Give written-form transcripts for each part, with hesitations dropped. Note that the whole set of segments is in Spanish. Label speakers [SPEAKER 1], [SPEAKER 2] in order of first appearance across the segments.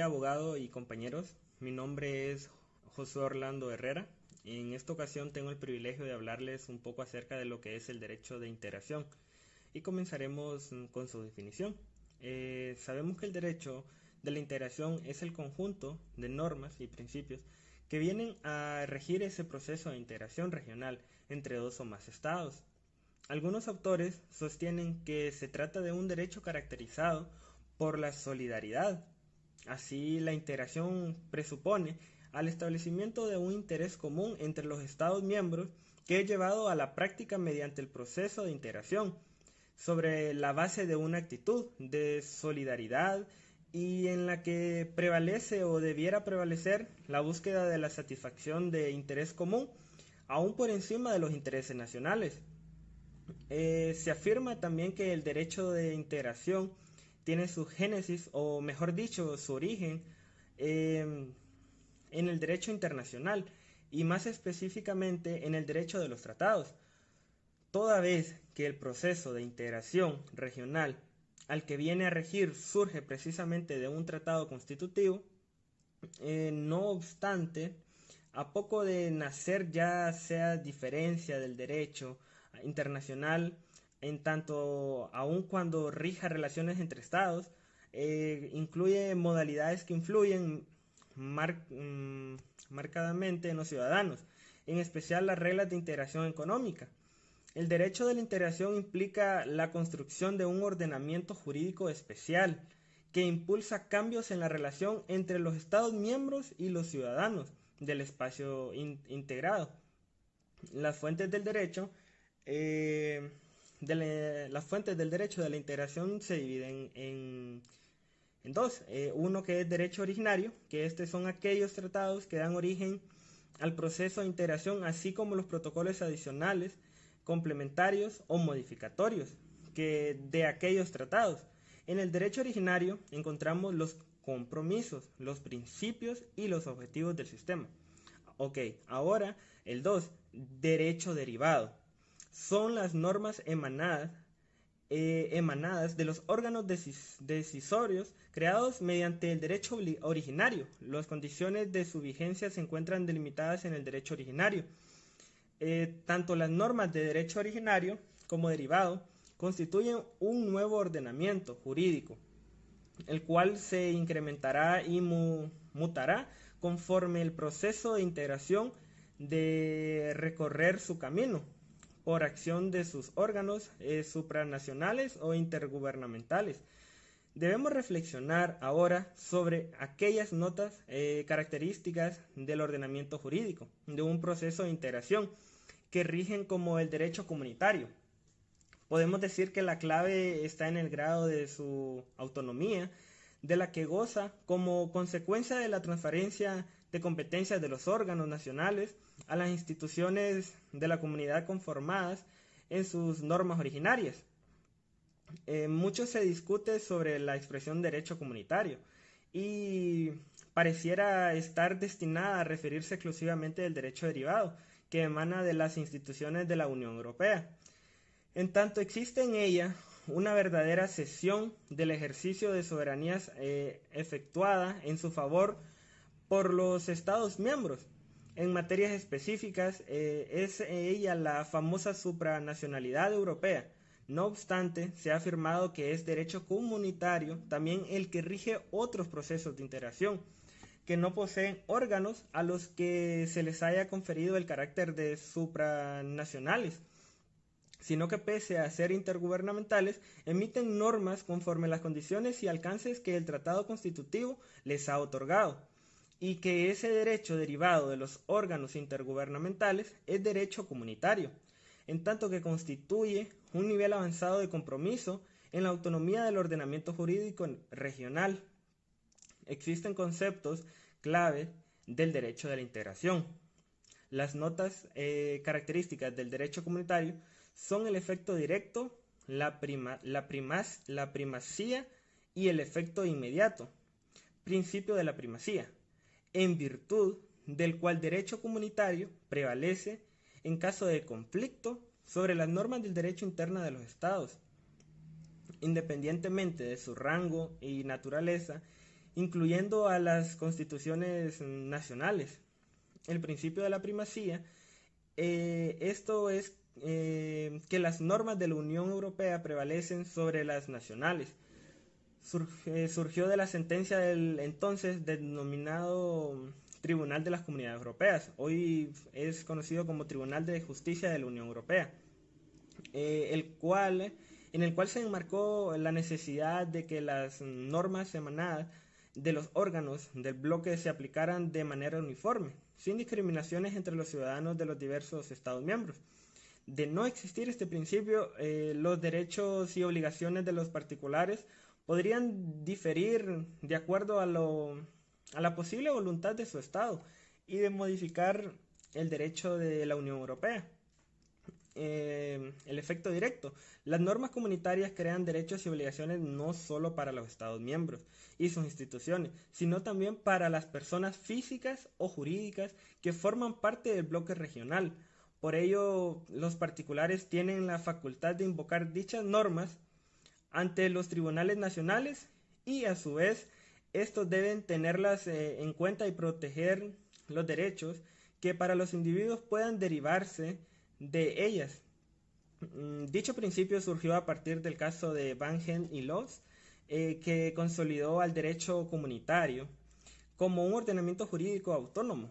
[SPEAKER 1] día, abogado y compañeros. Mi nombre es José Orlando Herrera. En esta ocasión tengo el privilegio de hablarles un poco acerca de lo que es el derecho de integración y comenzaremos con su definición. Sabemos que el derecho de la integración es el conjunto de normas y principios que vienen a regir ese proceso de integración regional entre dos o más estados. Algunos autores sostienen que se trata de un derecho caracterizado por la solidaridad. Así, la integración presupone al establecimiento de un interés común entre los Estados miembros que es llevado a la práctica mediante el proceso de integración, sobre la base de una actitud de solidaridad y en la que prevalece o debiera prevalecer la búsqueda de la satisfacción de interés común, aún por encima de los intereses nacionales. Se afirma también que el derecho de integración tiene su génesis, o mejor dicho, su origen, eh, en el derecho internacional y más específicamente en el derecho de los tratados, toda vez que el proceso de integración regional al que viene a regir surge precisamente de un tratado constitutivo. No obstante, a poco de nacer ya sea diferencia del derecho internacional, en tanto aun cuando rija relaciones entre estados, incluye modalidades que influyen marcadamente en los ciudadanos, en especial las reglas de integración económica. El derecho de la integración implica la construcción de un ordenamiento jurídico especial que impulsa cambios en la relación entre los Estados miembros y los ciudadanos del espacio integrado. Las fuentes del derecho las fuentes del derecho de la integración se dividen en dos. Uno que es derecho originario, que estos son aquellos tratados que dan origen al proceso de integración, así como los protocolos adicionales, complementarios o modificatorios que de aquellos tratados. En el derecho originario encontramos los compromisos, los principios y los objetivos del sistema. Ok, ahora el 2, derecho derivado. Son las normas emanadas de los órganos decisorios creados mediante el derecho originario. Las condiciones de su vigencia se encuentran delimitadas en el derecho originario. Tanto las normas de derecho originario como derivado constituyen un nuevo ordenamiento jurídico, el cual se incrementará y mutará conforme el proceso de integración de recorrer su camino por acción de sus órganos supranacionales o intergubernamentales. Debemos reflexionar ahora sobre aquellas notas características del ordenamiento jurídico de un proceso de integración que rigen como el derecho comunitario. Podemos decir que la clave está en el grado de su autonomía, de la que goza como consecuencia de la transferencia de competencias de los órganos nacionales a las instituciones de la comunidad conformadas en sus normas originarias. Mucho se discute sobre la expresión derecho comunitario y pareciera estar destinada a referirse exclusivamente del derecho derivado que emana de las instituciones de la Unión Europea. En tanto existe en ella una verdadera cesión del ejercicio de soberanías efectuada en su favor por los Estados miembros. En materias específicas, es ella la famosa supranacionalidad europea. No obstante, se ha afirmado que es derecho comunitario también el que rige otros procesos de integración, que no poseen órganos a los que se les haya conferido el carácter de supranacionales, sino que pese a ser intergubernamentales, emiten normas conforme las condiciones y alcances que el tratado constitutivo les ha otorgado, y que ese derecho derivado de los órganos intergubernamentales es derecho comunitario, en tanto que constituye un nivel avanzado de compromiso en la autonomía del ordenamiento jurídico regional. Existen conceptos clave del derecho de la integración. Las notas características del derecho comunitario son el efecto directo, la primacía y el efecto inmediato, principio de la primacía, en virtud del cual derecho comunitario prevalece en caso de conflicto sobre las normas del derecho interno de los estados, independientemente de su rango y naturaleza, incluyendo a las constituciones nacionales. El principio de la primacía, esto es que las normas de la Unión Europea prevalecen sobre las nacionales. Surgió de la sentencia del entonces denominado Tribunal de las Comunidades Europeas, hoy es conocido como Tribunal de Justicia de la Unión Europea, en el cual se enmarcó la necesidad de que las normas emanadas de los órganos del bloque se aplicaran de manera uniforme, sin discriminaciones entre los ciudadanos de los diversos Estados miembros. De no existir este principio, los derechos y obligaciones de los particulares podrían diferir de acuerdo a la posible voluntad de su Estado y de modificar el derecho de la Unión Europea. El efecto directo. Las normas comunitarias crean derechos y obligaciones no solo para los Estados miembros y sus instituciones, sino también para las personas físicas o jurídicas que forman parte del bloque regional. Por ello, los particulares tienen la facultad de invocar dichas normas ante los tribunales nacionales y a su vez estos deben tenerlas en cuenta y proteger los derechos que para los individuos puedan derivarse de ellas. Dicho principio surgió a partir del caso de Van Gent y Los, que consolidó al derecho comunitario como un ordenamiento jurídico autónomo.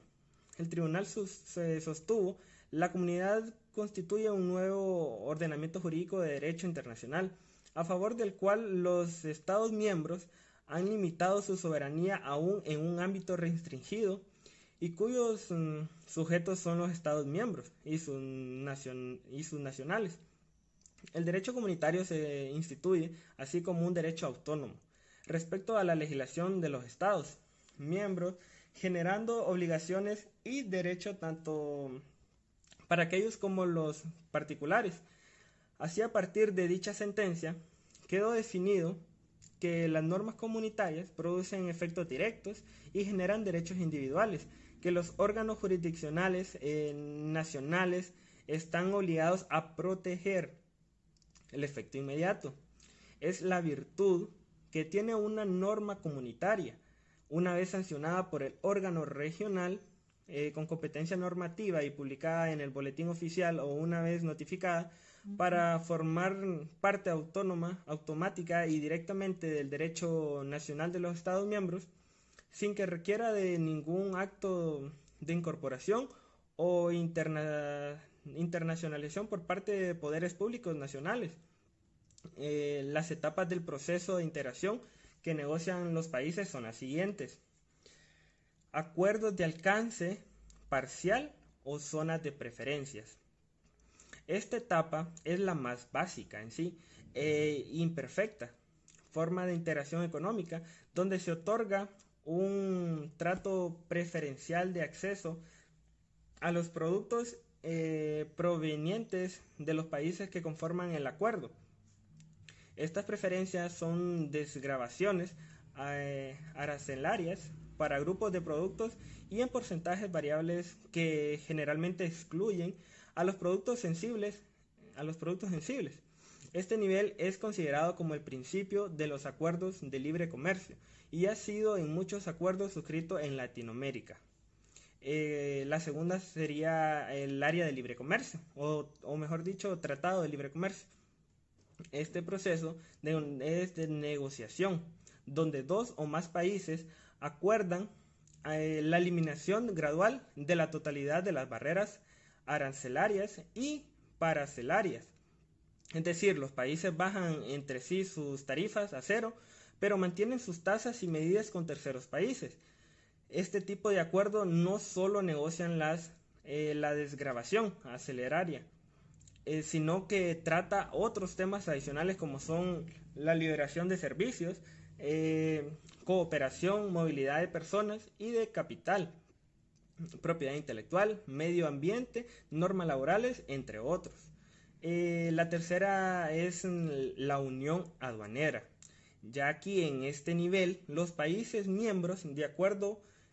[SPEAKER 1] El tribunal sostuvo la comunidad constituye un nuevo ordenamiento jurídico de derecho internacional, a favor del cual los Estados miembros han limitado su soberanía aún en un ámbito restringido y cuyos sujetos son los Estados miembros y sus nacionales. El derecho comunitario se instituye así como un derecho autónomo respecto a la legislación de los Estados miembros, generando obligaciones y derechos tanto para aquellos como los particulares. Así, a partir de dicha sentencia, quedó definido que las normas comunitarias producen efectos directos y generan derechos individuales, que los órganos jurisdiccionales nacionales están obligados a proteger. El efecto inmediato es la virtud que tiene una norma comunitaria, una vez sancionada por el órgano regional con competencia normativa y publicada en el boletín oficial o una vez notificada, para formar parte autónoma, automática y directamente del derecho nacional de los Estados miembros, sin que requiera de ningún acto de incorporación o internacionalización por parte de poderes públicos nacionales. Las etapas del proceso de integración que negocian los países son las siguientes: acuerdos de alcance parcial o zonas de preferencias. Esta etapa es la más básica en sí, imperfecta, forma de integración económica, donde se otorga un trato preferencial de acceso a los productos provenientes de los países que conforman el acuerdo. Estas preferencias son desgravaciones arancelarias para grupos de productos y en porcentajes variables que generalmente excluyen a los productos sensibles. Este nivel es considerado como el principio de los acuerdos de libre comercio y ha sido en muchos acuerdos suscritos en Latinoamérica. La segunda sería el área de libre comercio, o mejor dicho, tratado de libre comercio. Este proceso es de negociación, donde dos o más países acuerdan la eliminación gradual de la totalidad de las barreras arancelarias y paracelarias. Es decir, los países bajan entre sí sus tarifas a cero, pero mantienen sus tasas y medidas con terceros países. Este tipo de acuerdo no solo negocian la desgravación aceleraria, sino que trata otros temas adicionales como son la liberación de servicios, cooperación, movilidad de personas y de capital, propiedad intelectual, medio ambiente, normas laborales, entre otros. La tercera es la unión aduanera. Ya aquí en este nivel, los países miembros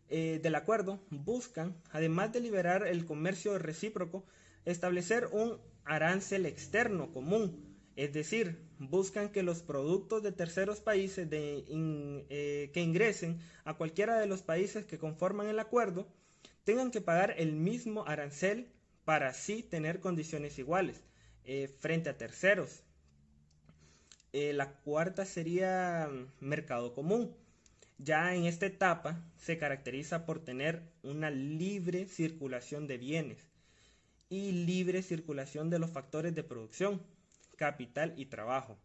[SPEAKER 1] del acuerdo buscan, además de liberar el comercio recíproco, establecer un arancel externo común Es decir, buscan que los productos de terceros países que ingresen a cualquiera de los países que conforman el acuerdo tengan que pagar el mismo arancel para así tener condiciones iguales frente a terceros. La cuarta sería mercado común. Ya en esta etapa se caracteriza por tener una libre circulación de bienes y libre circulación de los factores de producción, capital y trabajo.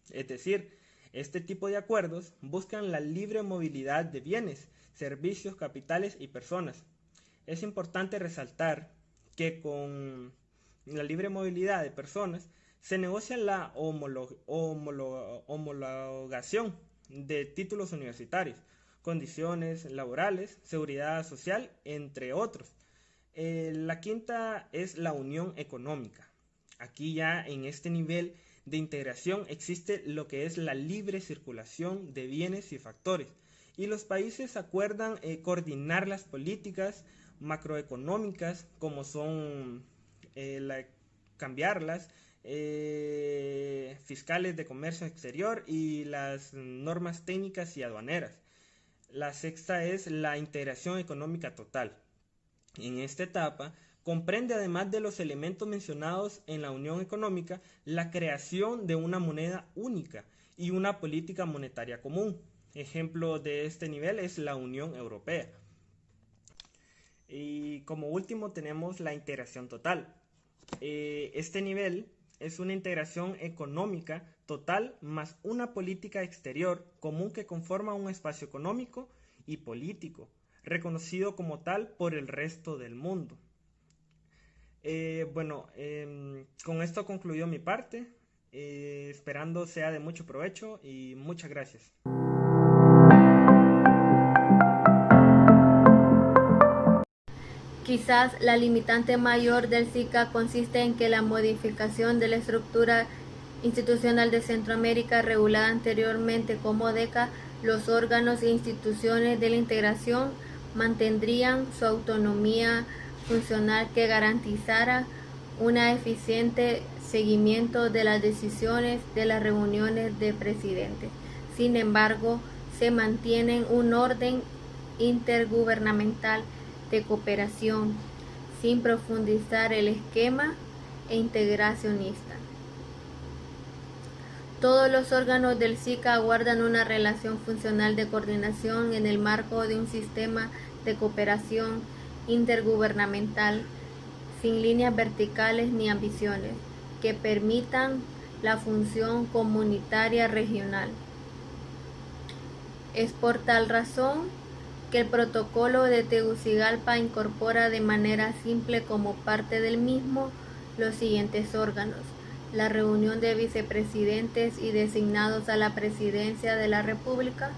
[SPEAKER 1] Es decir, este tipo de acuerdos buscan la libre movilidad de bienes, servicios, capitales y personas. Es importante resaltar que con la libre movilidad de personas se negocia la homologación de títulos universitarios, condiciones laborales, seguridad social, entre otros. La quinta es la unión económica. Aquí ya en este nivel de integración existe lo que es la libre circulación de bienes y factores, y los países acuerdan coordinar las políticas macroeconómicas como son cambiarlas, fiscales de comercio exterior y las normas técnicas y aduaneras. La sexta es la integración económica total. En esta etapa comprende, además de los elementos mencionados en la Unión Económica, la creación de una moneda única y una política monetaria común. Ejemplo de este nivel es la Unión Europea. Y como último tenemos la integración total. Este nivel es una integración económica total más una política exterior común que conforma un espacio económico y político, reconocido como tal por el resto del mundo. Con esto concluyó mi parte, esperando sea de mucho provecho y muchas gracias.
[SPEAKER 2] Quizás la limitante mayor del SICA consiste en que la modificación de la estructura institucional de Centroamérica regulada anteriormente como DECA, los órganos e instituciones de la integración mantendrían su autonomía funcional que garantizara un eficiente seguimiento de las decisiones de las reuniones de presidentes. Sin embargo, se mantiene un orden intergubernamental de cooperación sin profundizar el esquema integracionista. Todos los órganos del SICA guardan una relación funcional de coordinación en el marco de un sistema de cooperación intergubernamental sin líneas verticales ni ambiciones que permitan la función comunitaria regional. Es por tal razón que el protocolo de Tegucigalpa incorpora de manera simple como parte del mismo los siguientes órganos: la reunión de vicepresidentes y designados a la presidencia de la República,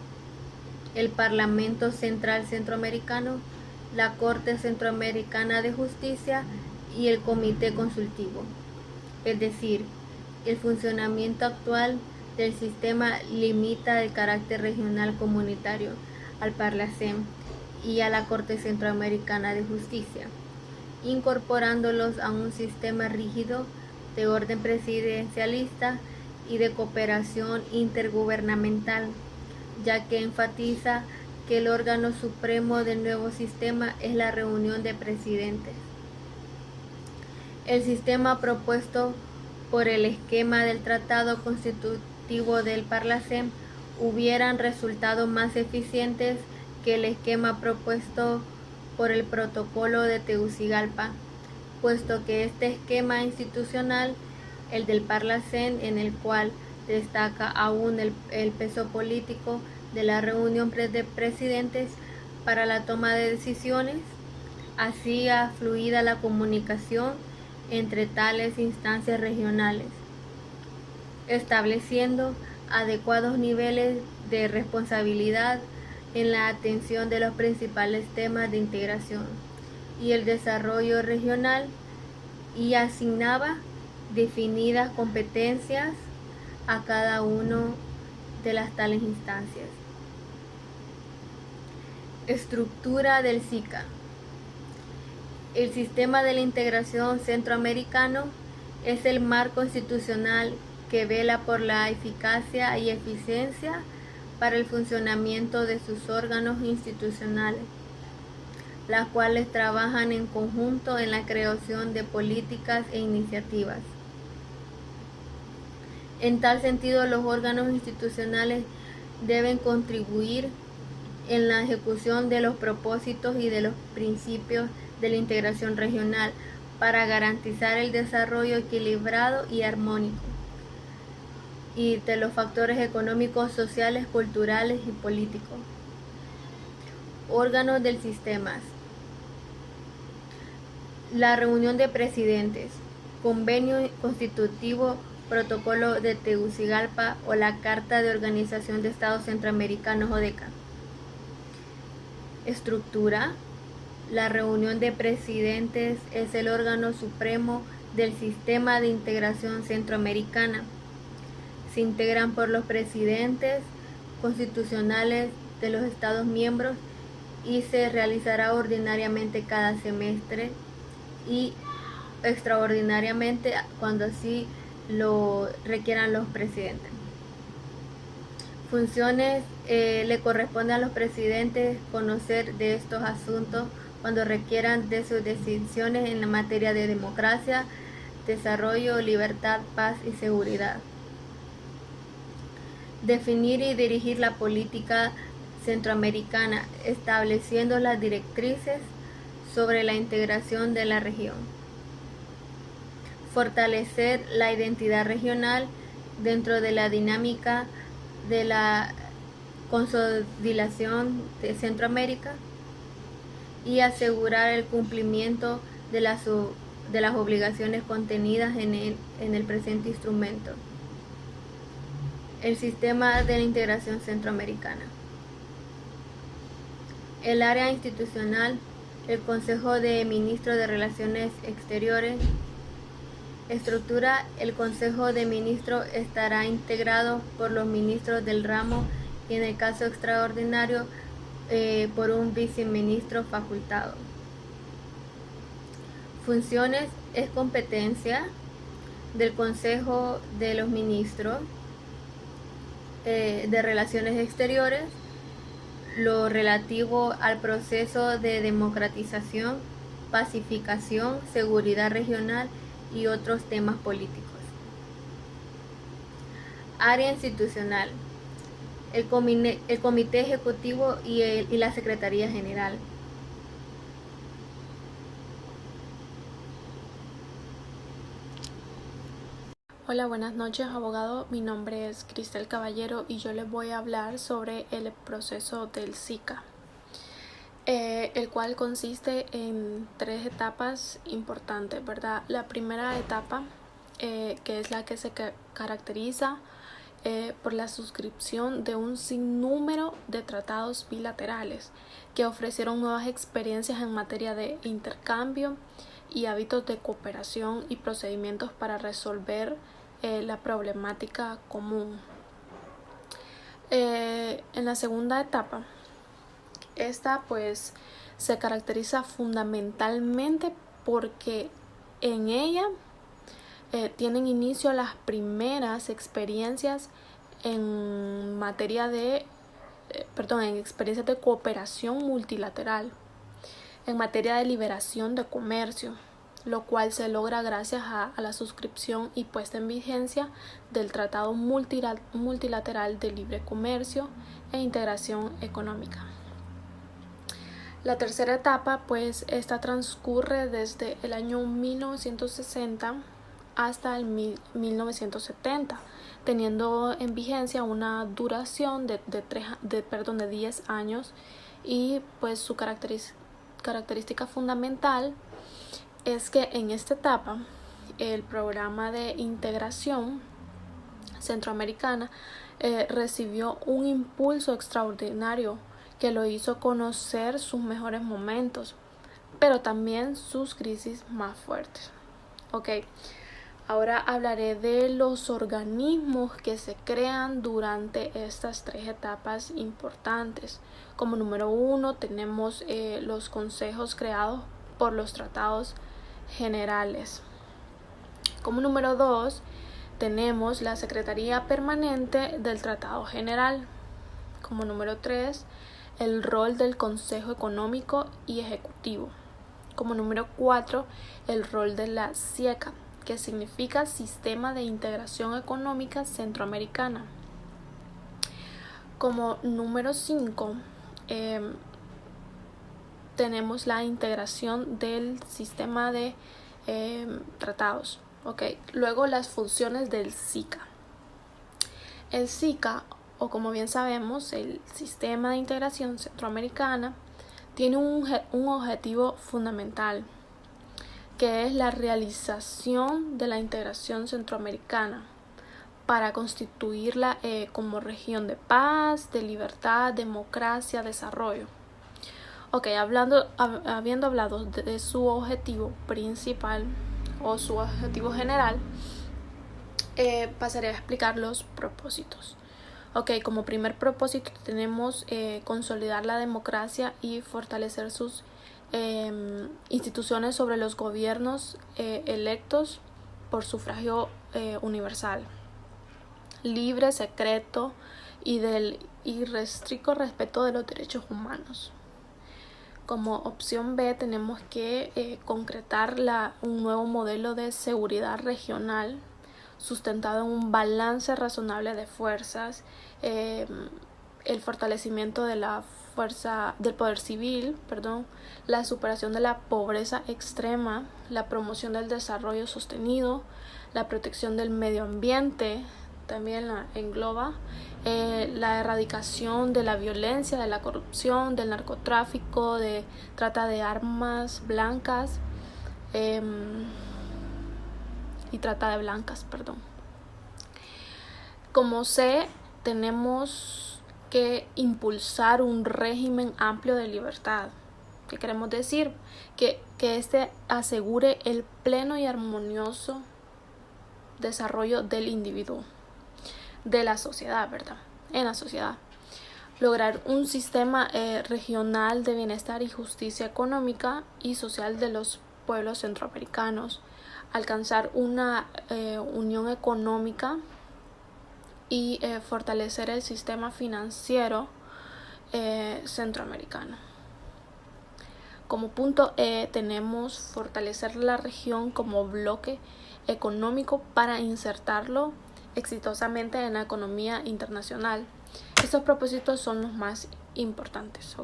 [SPEAKER 2] el Parlamento Central Centroamericano, la Corte Centroamericana de Justicia y el Comité Consultivo. Es decir, el funcionamiento actual del sistema limita el carácter regional comunitario al Parlacén y a la Corte Centroamericana de Justicia, incorporándolos a un sistema rígido de orden presidencialista y de cooperación intergubernamental, ya que enfatiza que el órgano supremo del nuevo sistema es la reunión de presidentes. El sistema propuesto por el esquema del Tratado Constitutivo del Parlacén hubieran resultado más eficientes que el esquema propuesto por el Protocolo de Tegucigalpa, puesto que este esquema institucional, el del Parlacén, en el cual destaca aún el peso político de la reunión de presidentes para la toma de decisiones, hacía fluida la comunicación entre tales instancias regionales, estableciendo adecuados niveles de responsabilidad en la atención de los principales temas de integración y el desarrollo regional, y asignaba definidas competencias a cada uno de las tales instancias. Estructura del SICA. El sistema de la integración centroamericano es el marco institucional que vela por la eficacia y eficiencia para el funcionamiento de sus órganos institucionales, las cuales trabajan en conjunto en la creación de políticas e iniciativas. En tal sentido, los órganos institucionales deben contribuir en la ejecución de los propósitos y de los principios de la integración regional para garantizar el desarrollo equilibrado y armónico y de los factores económicos, sociales, culturales y políticos. Órganos del sistema. La reunión de presidentes, convenio constitutivo, protocolo de Tegucigalpa o la Carta de Organización de Estados Centroamericanos (ODECA). Estructura. La reunión de presidentes es el órgano supremo del sistema de integración centroamericana. Se integran por los presidentes constitucionales de los Estados miembros y se realizará ordinariamente cada semestre y extraordinariamente cuando así lo requieran los presidentes. Funciones. Le corresponde a los presidentes conocer de estos asuntos cuando requieran de sus decisiones en la materia de democracia, desarrollo, libertad, paz y seguridad. Definir y dirigir la política centroamericana, estableciendo las directrices sobre la integración de la región. Fortalecer la identidad regional dentro de la dinámica de la consolidación de Centroamérica y asegurar el cumplimiento de las obligaciones contenidas en el presente instrumento. El sistema de la integración centroamericana. El área institucional, el Consejo de Ministros de Relaciones Exteriores. Estructura. El Consejo de Ministros estará integrado por los ministros del ramo y en el caso extraordinario por un viceministro facultado. Funciones. Es competencia del Consejo de los Ministros de Relaciones Exteriores lo relativo al proceso de democratización, pacificación, seguridad regional y otros temas políticos. Área institucional. El Comité Ejecutivo y la Secretaría General.
[SPEAKER 3] Hola, buenas noches, abogado. Mi nombre es Cristel Caballero y yo les voy a hablar sobre el proceso del SICA, el cual consiste en 3 etapas importantes, ¿verdad? La primera etapa, que es la que se caracteriza por la suscripción de un sinnúmero de tratados bilaterales que ofrecieron nuevas experiencias en materia de intercambio y hábitos de cooperación y procedimientos para resolver la problemática común. En la segunda etapa, esta pues se caracteriza fundamentalmente porque en ella tienen inicio las primeras experiencias en materia de en experiencias de cooperación multilateral en materia de liberación de comercio, lo cual se logra gracias a la suscripción y puesta en vigencia del Tratado Multilateral de Libre Comercio e Integración Económica. La tercera etapa, pues, esta transcurre desde el año 1960 hasta el 1970, teniendo en vigencia una duración de 10 años y pues su característica fundamental es que en esta etapa el programa de integración centroamericana recibió un impulso extraordinario que lo hizo conocer sus mejores momentos, pero también sus crisis más fuertes. Ahora hablaré de los organismos que se crean durante estas 3 etapas importantes. Como número 1 tenemos los consejos creados por los tratados generales. Como número 2 tenemos la Secretaría Permanente del Tratado General. Como número 3, el rol del Consejo Económico y Ejecutivo. Como número 4, el rol de la SIECA, que significa Sistema de Integración Económica Centroamericana. Como número 5, tenemos la integración del sistema de tratados. Luego las funciones del SICA. El SICA, o como bien sabemos, el Sistema de Integración Centroamericana, tiene un objetivo fundamental, que es la realización de la integración centroamericana para constituirla como región de paz, de libertad, democracia, desarrollo. Habiendo hablado de su objetivo principal o su objetivo general, pasaré a explicar los propósitos. Como primer propósito tenemos consolidar la democracia y fortalecer sus instituciones sobre los gobiernos electos por sufragio universal, libre, secreto y del irrestricto respeto de los derechos humanos. Como opción B tenemos que concretar un nuevo modelo de seguridad regional sustentado en un balance razonable de fuerzas, el fortalecimiento de del poder civil, la superación de la pobreza extrema, la promoción del desarrollo sostenido, la protección del medio ambiente, también la engloba, la erradicación de la violencia, de la corrupción, del narcotráfico, de trata de armas blancas y trata de blancas, Como C, tenemos que impulsar un régimen amplio de libertad. ¿Qué queremos decir? Que este asegure el pleno y armonioso desarrollo del individuo, de la sociedad, en la sociedad. Lograr un sistema regional de bienestar y justicia económica y social de los pueblos centroamericanos. Alcanzar una unión económica y fortalecer el sistema financiero centroamericano. Como punto E tenemos fortalecer la región como bloque económico para insertarlo exitosamente en la economía internacional. Estos propósitos son los más importantes,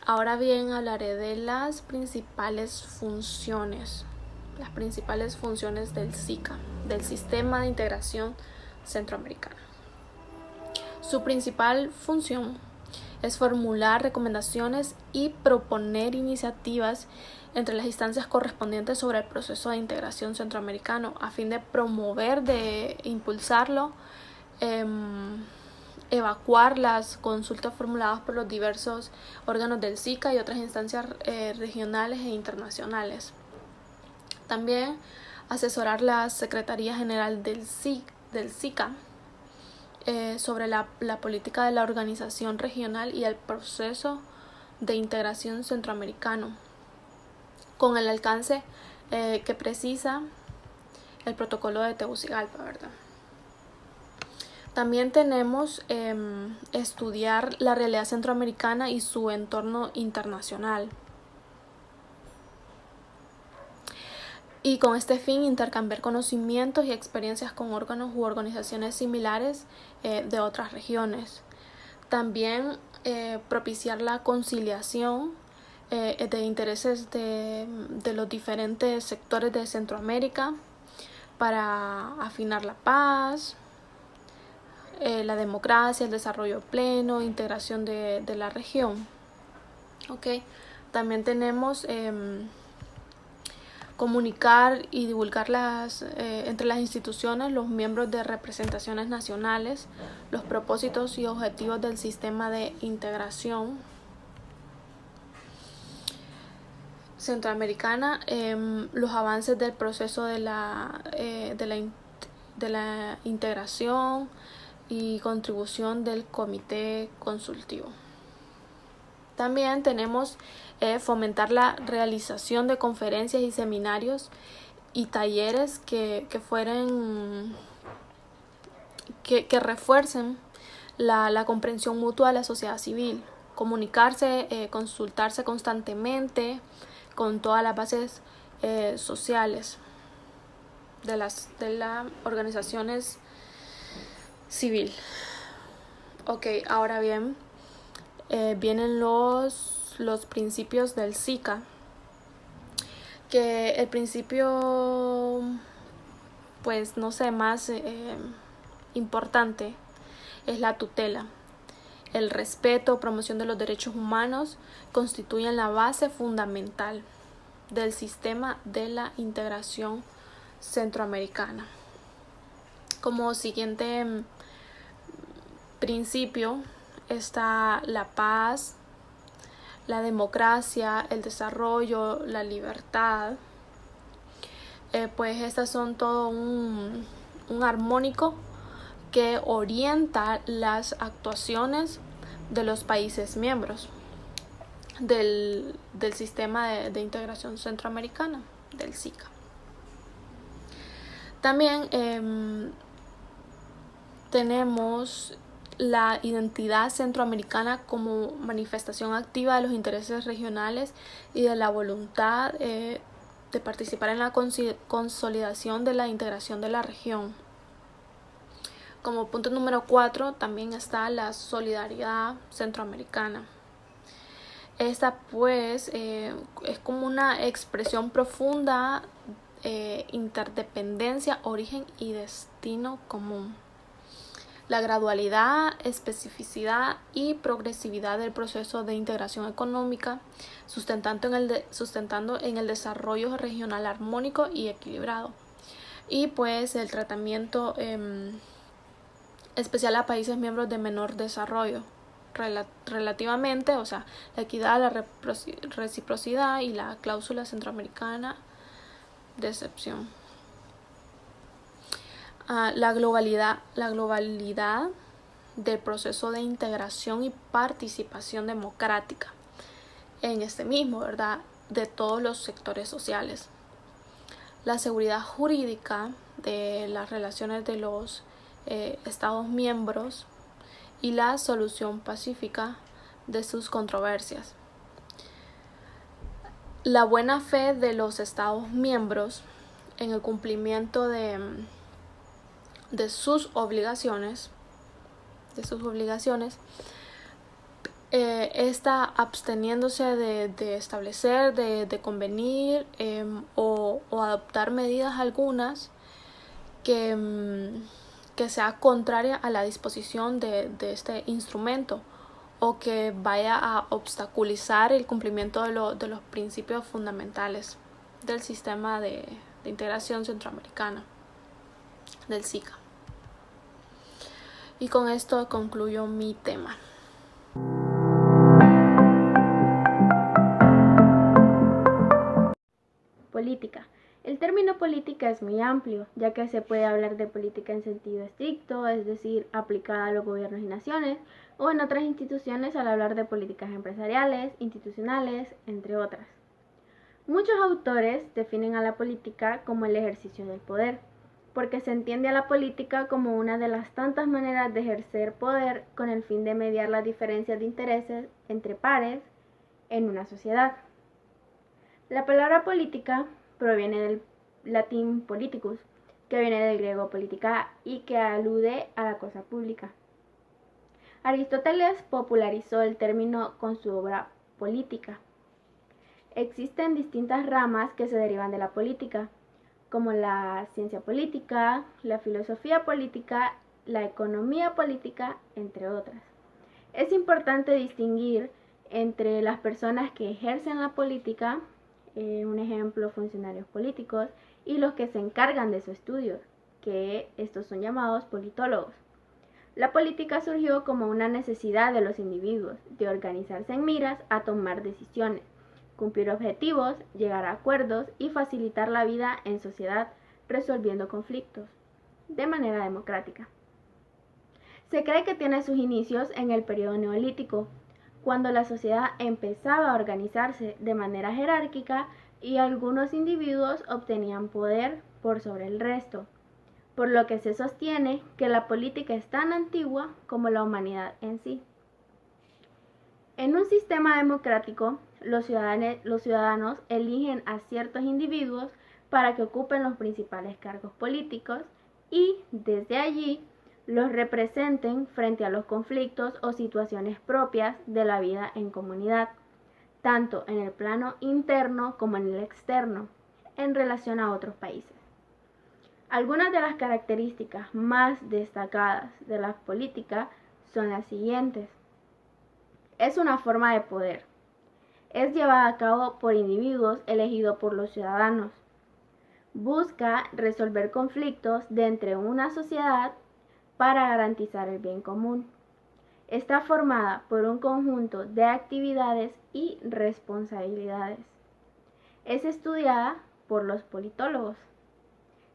[SPEAKER 3] Ahora bien, hablaré de las principales funciones del SICA, del Sistema de Integración Centroamericana. Su principal función es formular recomendaciones y proponer iniciativas entre las instancias correspondientes sobre el proceso de integración centroamericano a fin de promover, de impulsarlo, evacuar las consultas formuladas por los diversos órganos del SICA y otras instancias regionales e internacionales. También asesorar la Secretaría General del SICA sobre la política de la organización regional y el proceso de integración centroamericano, con el alcance que precisa el protocolo de Tegucigalpa, También tenemos estudiar la realidad centroamericana y su entorno internacional. Y con este fin intercambiar conocimientos y experiencias con órganos u organizaciones similares de otras regiones. También propiciar la conciliación de intereses de los diferentes sectores de Centroamérica para afinar la paz, la democracia, el desarrollo pleno, integración de la región. También tenemos comunicar y divulgar entre las instituciones, los miembros de representaciones nacionales, los propósitos y objetivos del sistema de integración centroamericana, los avances del proceso de la integración y contribución del comité consultivo. También tenemos fomentar la realización de conferencias y seminarios talleres que refuercen la comprensión mutua de la sociedad civil, comunicarse, consultarse constantemente con todas las bases sociales de las organizaciones civil. Ok, ahora bien, vienen los principios del SICA, que el principio, pues no sé, más importante es la tutela. El respeto, promoción de los derechos humanos constituyen la base fundamental del sistema de la integración centroamericana. Como siguiente principio está la paz, la democracia, el desarrollo, la libertad. Pues estas son todo un armónico que orienta las actuaciones de los países miembros del sistema de integración centroamericana, del SICA. También tenemos la identidad centroamericana como manifestación activa de los intereses regionales y de la voluntad de participar en la consolidación de la integración de la región. Como punto número 4 también está la solidaridad centroamericana. Esta pues es como una expresión profunda, interdependencia, origen y destino común. La gradualidad, especificidad y progresividad del proceso de integración económica, sustentando en el desarrollo regional armónico y equilibrado. Y pues el tratamiento especial a países miembros de menor desarrollo relativamente, o sea, la equidad, la reciprocidad y la cláusula centroamericana de excepción. La globalidad del proceso de integración y participación democrática en este mismo, ¿verdad?, de todos los sectores sociales. La seguridad jurídica de las relaciones de los Estados miembros y la solución pacífica de sus controversias. La buena fe de los Estados miembros en el cumplimiento de sus obligaciones, está absteniéndose de establecer, de convenir o adoptar medidas algunas que sea contraria a la disposición de este instrumento o que vaya a obstaculizar el cumplimiento de los principios fundamentales del sistema de integración centroamericana, del SICA. Y con esto concluyo mi tema.
[SPEAKER 2] Política. El término política es muy amplio, ya que se puede hablar de política en sentido estricto, es decir, aplicada a los gobiernos y naciones, o en otras instituciones al hablar de políticas empresariales, institucionales, entre otras. Muchos autores definen a la política como el ejercicio del poder, porque se entiende a la política como una de las tantas maneras de ejercer poder con el fin de mediar las diferencias de intereses entre pares en una sociedad. La palabra política proviene del latín politicus, que viene del griego politica y que alude a la cosa pública. Aristóteles popularizó el término con su obra Política. Existen distintas ramas que se derivan de la política, como la ciencia política, la filosofía política, la economía política, entre otras. Es importante distinguir entre las personas que ejercen la política, un ejemplo, funcionarios políticos, y los que se encargan de su estudio, que estos son llamados politólogos. La política surgió como una necesidad de los individuos de organizarse en miras a tomar decisiones, cumplir objetivos, llegar a acuerdos y facilitar la vida en sociedad resolviendo conflictos de manera democrática. Se cree que tiene sus inicios en el periodo neolítico, cuando la sociedad empezaba a organizarse de manera jerárquica y algunos individuos obtenían poder por sobre el resto, por lo que se sostiene que la política es tan antigua como la humanidad en sí. En un sistema democrático, los ciudadanos eligen a ciertos individuos para que ocupen los principales cargos políticos y, desde allí, los representen frente a los conflictos o situaciones propias de la vida en comunidad, tanto en el plano interno como en el externo, en relación a otros países. Algunas de las características más destacadas de la política son las siguientes. Es una forma de poder. Es llevada a cabo por individuos elegidos por los ciudadanos. Busca resolver conflictos de entre una sociedad para garantizar el bien común. Está formada por un conjunto de actividades y responsabilidades. Es estudiada por los politólogos.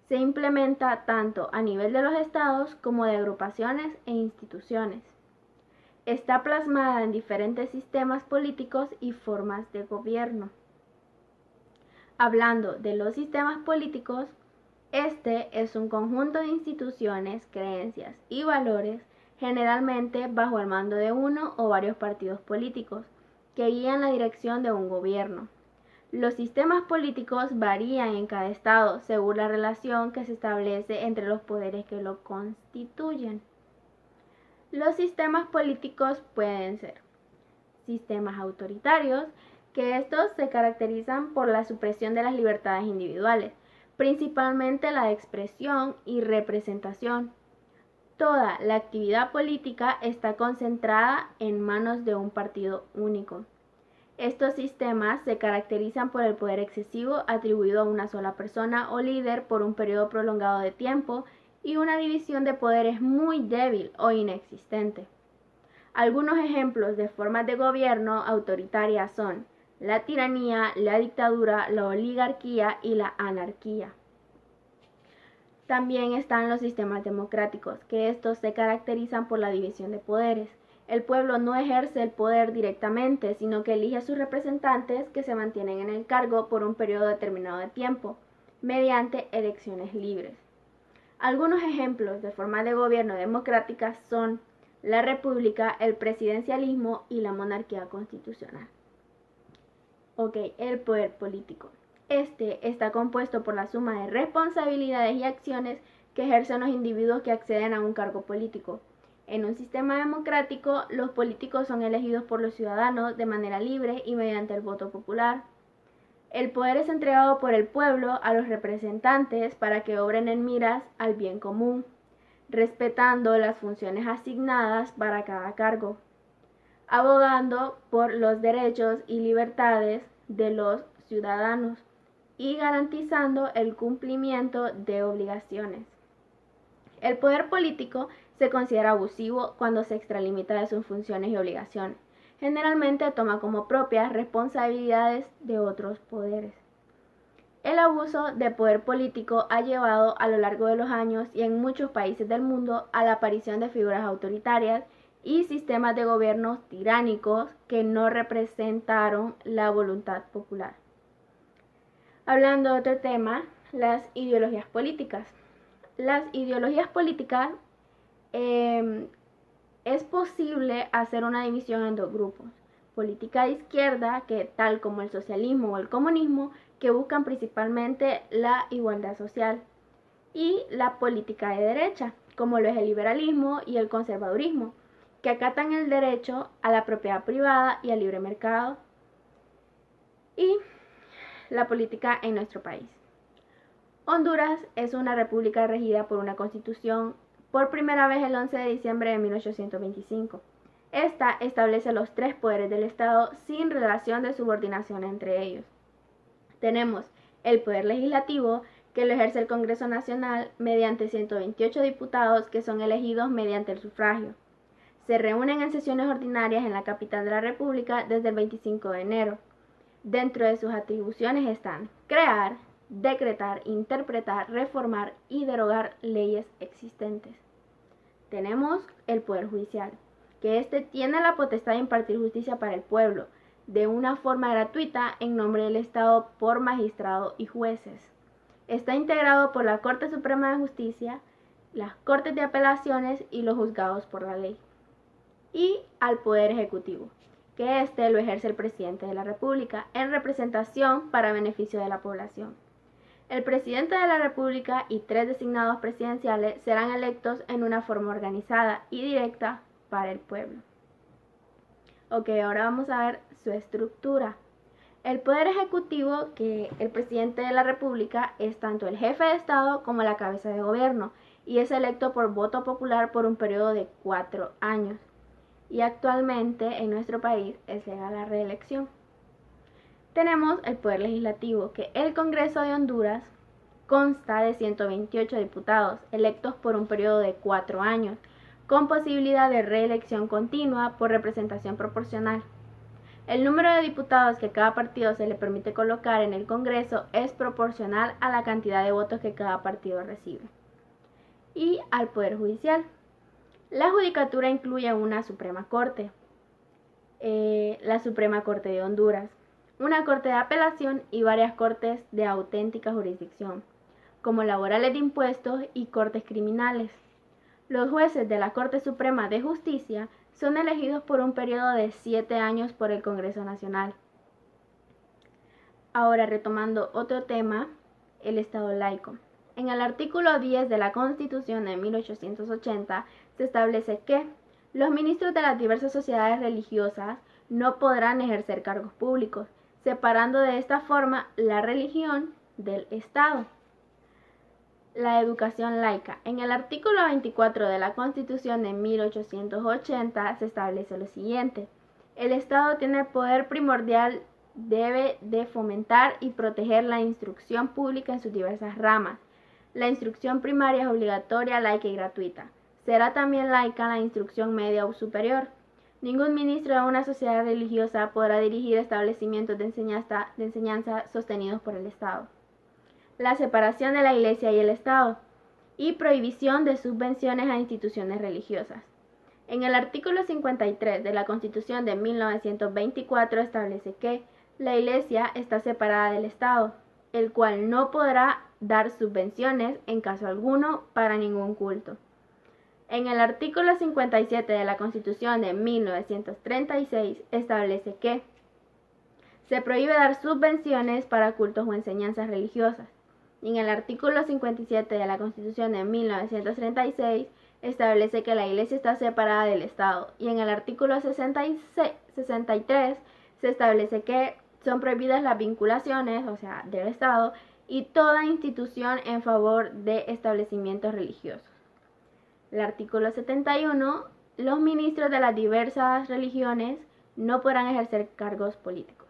[SPEAKER 2] Se implementa tanto a nivel de los estados como de agrupaciones e instituciones. Está plasmada en diferentes sistemas políticos y formas de gobierno. Hablando de los sistemas políticos, este es un conjunto de instituciones, creencias y valores, generalmente bajo el mando de uno o varios partidos políticos, que guían la dirección de un gobierno. Los sistemas políticos varían en cada estado según la relación que se establece entre los poderes que lo constituyen. Los sistemas políticos pueden ser sistemas autoritarios, que estos se caracterizan por la supresión de las libertades individuales, principalmente la de expresión y representación. Toda la actividad política está concentrada en manos de un partido único. Estos sistemas se caracterizan por el poder excesivo atribuido a una sola persona o líder por un periodo prolongado de tiempo y una división de poderes muy débil o inexistente. Algunos ejemplos de formas de gobierno autoritaria son la tiranía, la dictadura, la oligarquía y la anarquía. También están los sistemas democráticos, que estos se caracterizan por la división de poderes. El pueblo no ejerce el poder directamente, sino que elige a sus representantes que se mantienen en el cargo por un periodo determinado de tiempo, mediante elecciones libres. Algunos ejemplos de formas de gobierno democráticas son la república, el presidencialismo y la monarquía constitucional. El poder político. Este está compuesto por la suma de responsabilidades y acciones que ejercen los individuos que acceden a un cargo político. En un sistema democrático, los políticos son elegidos por los ciudadanos de manera libre y mediante el voto popular. El poder es entregado por el pueblo a los representantes para que obren en miras al bien común, respetando las funciones asignadas para cada cargo, abogando por los derechos y libertades de los ciudadanos y garantizando el cumplimiento de obligaciones. El poder político se considera abusivo cuando se extralimita de sus funciones y obligaciones. Generalmente toma como propias responsabilidades de otros poderes. El abuso de poder político ha llevado a lo largo de los años y en muchos países del mundo a la aparición de figuras autoritarias y sistemas de gobierno tiránicos que no representaron la voluntad popular. Hablando de otro tema, las ideologías políticas. Las ideologías políticas es posible hacer una división en dos grupos. Política de izquierda, que tal como el socialismo o el comunismo, que buscan principalmente la igualdad social. Y la política de derecha, como lo es el liberalismo y el conservadurismo, que acatan el derecho a la propiedad privada y al libre mercado. Y la política en nuestro país. Honduras es una república regida por una constitución por primera vez el 11 de diciembre de 1825. Esta establece los tres poderes del Estado sin relación de subordinación entre ellos. Tenemos el poder legislativo, que lo ejerce el Congreso Nacional mediante 128 diputados que son elegidos mediante el sufragio. Se reúnen en sesiones ordinarias en la capital de la República desde el 25 de enero. Dentro de sus atribuciones están crear, decretar, interpretar, reformar y derogar leyes existentes. Tenemos el Poder Judicial, que tiene la potestad de impartir justicia para el pueblo, de una forma gratuita en nombre del Estado por magistrados y jueces. Está integrado por la Corte Suprema de Justicia, las Cortes de Apelaciones y los juzgados por la ley. Y al Poder Ejecutivo, que este lo ejerce el Presidente de la República en representación para beneficio de la población. El Presidente de la República y 3 designados presidenciales serán electos en una forma organizada y directa para el pueblo. Ok, ahora vamos a ver su estructura. El Poder Ejecutivo, que el Presidente de la República es tanto el jefe de Estado como la cabeza de gobierno y es electo por voto popular por un periodo de 4 años. Y actualmente en nuestro país es legal la reelección. Tenemos el Poder Legislativo, que el Congreso de Honduras consta de 128 diputados electos por un periodo de 4 años, con posibilidad de reelección continua por representación proporcional. El número de diputados que cada partido se le permite colocar en el Congreso es proporcional a la cantidad de votos que cada partido recibe. Y al Poder Judicial. La judicatura incluye una Suprema Corte, la Suprema Corte de Honduras, una Corte de Apelación y varias Cortes de auténtica jurisdicción, como laborales de impuestos y cortes criminales. Los jueces de la Corte Suprema de Justicia son elegidos por un periodo de 7 años por el Congreso Nacional. Ahora, retomando otro tema, el Estado laico. En el artículo 10 de la Constitución de 1880 se establece que los ministros de las diversas sociedades religiosas no podrán ejercer cargos públicos, separando de esta forma la religión del Estado. La educación laica. En el artículo 24 de la Constitución de 1880 se establece lo siguiente: el Estado tiene el poder primordial, debe de fomentar y proteger la instrucción pública en sus diversas ramas. La instrucción primaria es obligatoria, laica y gratuita. Será también laica la instrucción media o superior. Ningún ministro de una sociedad religiosa podrá dirigir establecimientos de enseñanza sostenidos por el Estado. La separación de la Iglesia y el Estado y prohibición de subvenciones a instituciones religiosas. En el artículo 53 de la Constitución de 1924 establece que la Iglesia está separada del Estado, el cual no podrá dar subvenciones en caso alguno para ningún culto. En el artículo 57 de la Constitución de 1936 establece que se prohíbe dar subvenciones para cultos o enseñanzas religiosas. Y en el artículo 57 de la Constitución de 1936 establece que la Iglesia está separada del Estado. Y en el artículo 63 se establece que son prohibidas las vinculaciones, o sea, del Estado, y toda institución en favor de establecimientos religiosos. El artículo 71, los ministros de las diversas religiones no podrán ejercer cargos políticos.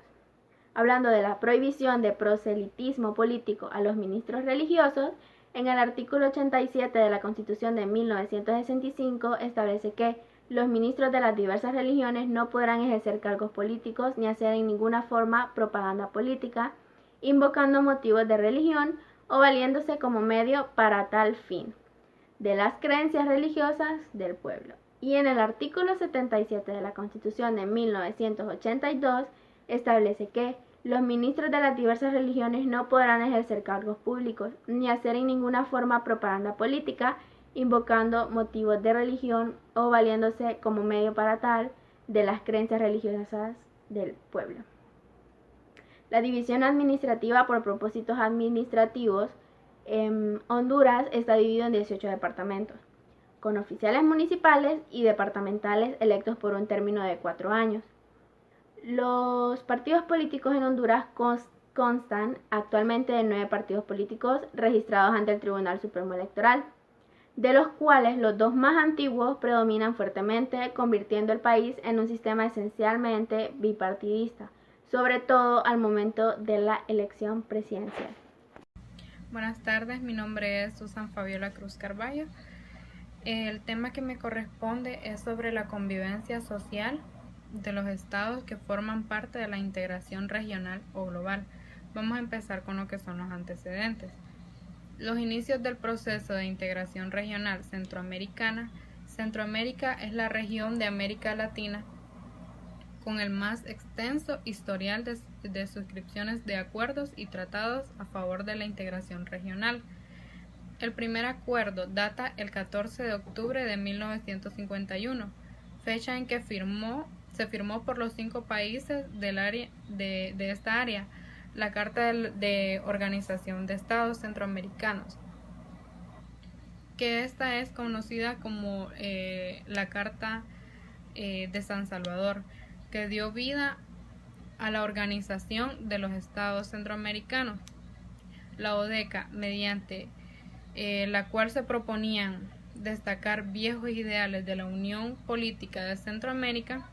[SPEAKER 2] Hablando de la prohibición de proselitismo político a los ministros religiosos, en el artículo 87 de la Constitución de 1965 establece que los ministros de las diversas religiones no podrán ejercer cargos políticos ni hacer en ninguna forma propaganda política, invocando motivos de religión o valiéndose como medio para tal fin de las creencias religiosas del pueblo. Y en el artículo 77 de la Constitución de 1982 establece que los ministros de las diversas religiones no podrán ejercer cargos públicos ni hacer en ninguna forma propaganda política, invocando motivos de religión o valiéndose como medio para tal de las creencias religiosas del pueblo. La división administrativa por propósitos administrativos en Honduras está dividido en 18 departamentos, con oficiales municipales y departamentales electos por un término de 4 años. Los partidos políticos en Honduras constan actualmente de 9 partidos políticos registrados ante el Tribunal Supremo Electoral, de los cuales los 2 más antiguos predominan fuertemente, convirtiendo el país en un sistema esencialmente bipartidista, sobre todo al momento de la elección presidencial.
[SPEAKER 4] Buenas tardes, mi nombre es Susan Fabiola Cruz Carballo. El tema que me corresponde es sobre la convivencia social de los estados que forman parte de la integración regional o global. Vamos a empezar con lo que son los antecedentes. Los inicios del proceso de integración regional centroamericana. Centroamérica es la región de América Latina con el más extenso historial de suscripciones de acuerdos y tratados a favor de la integración regional. El primer acuerdo data el 14 de octubre de 1951, fecha en que se firmó por los 5 países del área, de esta área, la Carta de Organización de Estados Centroamericanos, que esta es conocida como la Carta de San Salvador, que dio vida a la Organización de los Estados Centroamericanos, la ODECA, mediante la cual se proponían destacar viejos ideales de la Unión Política de Centroamérica.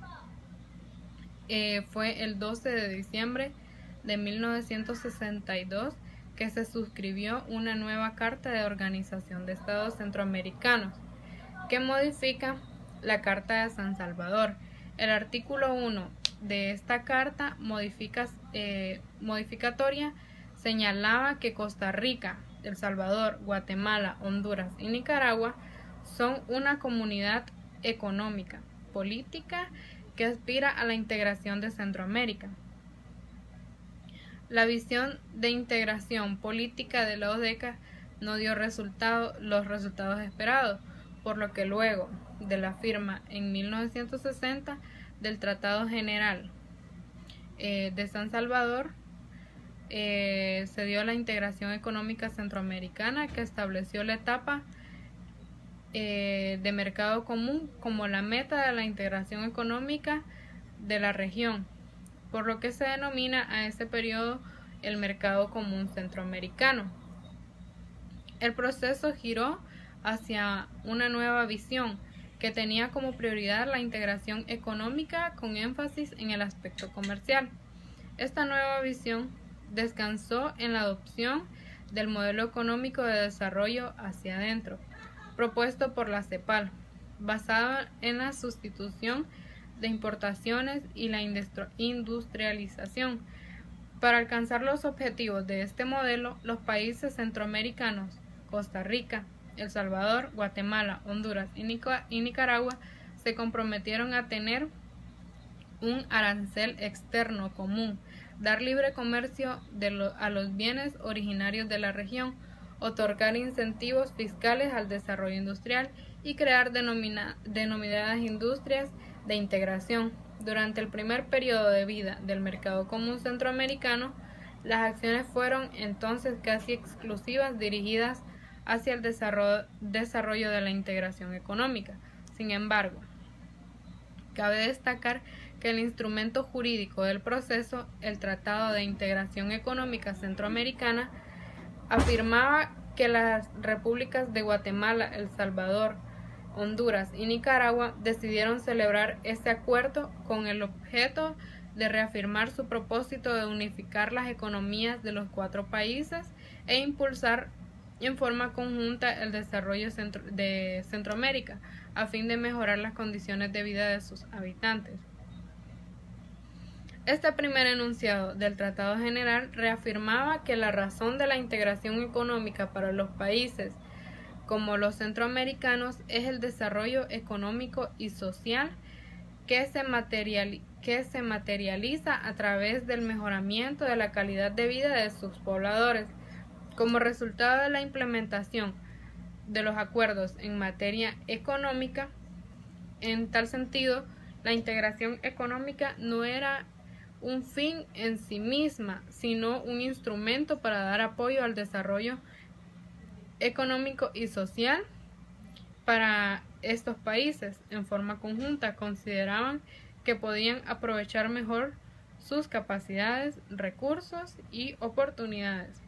[SPEAKER 4] Fue el 12 de diciembre de 1962 que se suscribió una nueva Carta de Organización de Estados Centroamericanos, que modifica la Carta de San Salvador. El artículo 1 de esta carta modificatoria señalaba que Costa Rica, El Salvador, Guatemala, Honduras y Nicaragua son una comunidad económica, política, que aspira a la integración de Centroamérica. La visión de integración política de la ODECA no dio los resultados esperados, por lo que luego de la firma en 1960 del Tratado General de San Salvador, se dio la integración económica centroamericana, que estableció la etapa de mercado común como la meta de la integración económica de la región, por lo que se denomina a ese periodo el mercado común centroamericano. El proceso giró hacia una nueva visión que tenía como prioridad la integración económica con énfasis en el aspecto comercial. Esta nueva visión descansó en la adopción del modelo económico de desarrollo hacia adentro, propuesto por la CEPAL, basado en la sustitución de importaciones y la industrialización. Para alcanzar los objetivos de este modelo, los países centroamericanos, Costa Rica, El Salvador, Guatemala, Honduras y Nicaragua, se comprometieron a tener un arancel externo común, dar libre comercio a los bienes originarios de la región, otorgar incentivos fiscales al desarrollo industrial y crear denominadas industrias de integración. Durante el primer periodo de vida del mercado común centroamericano, las acciones fueron entonces casi exclusivas dirigidas hacia el desarrollo de la integración económica. Sin embargo, cabe destacar que el instrumento jurídico del proceso, el Tratado de Integración Económica Centroamericana, afirmaba que las repúblicas de Guatemala, El Salvador, Honduras y Nicaragua decidieron celebrar este acuerdo con el objeto de reafirmar su propósito de unificar las economías de los 4 países e impulsar en forma conjunta el desarrollo de Centroamérica, a fin de mejorar las condiciones de vida de sus habitantes. Este primer enunciado del Tratado General reafirmaba que la razón de la integración económica para los países como los centroamericanos es el desarrollo económico y social que se materializa a través del mejoramiento de la calidad de vida de sus pobladores. Como resultado de la implementación de los acuerdos en materia económica, en tal sentido, la integración económica no era un fin en sí misma, sino un instrumento para dar apoyo al desarrollo económico y social para estos países. En forma conjunta, consideraban que podían aprovechar mejor sus capacidades, recursos y oportunidades.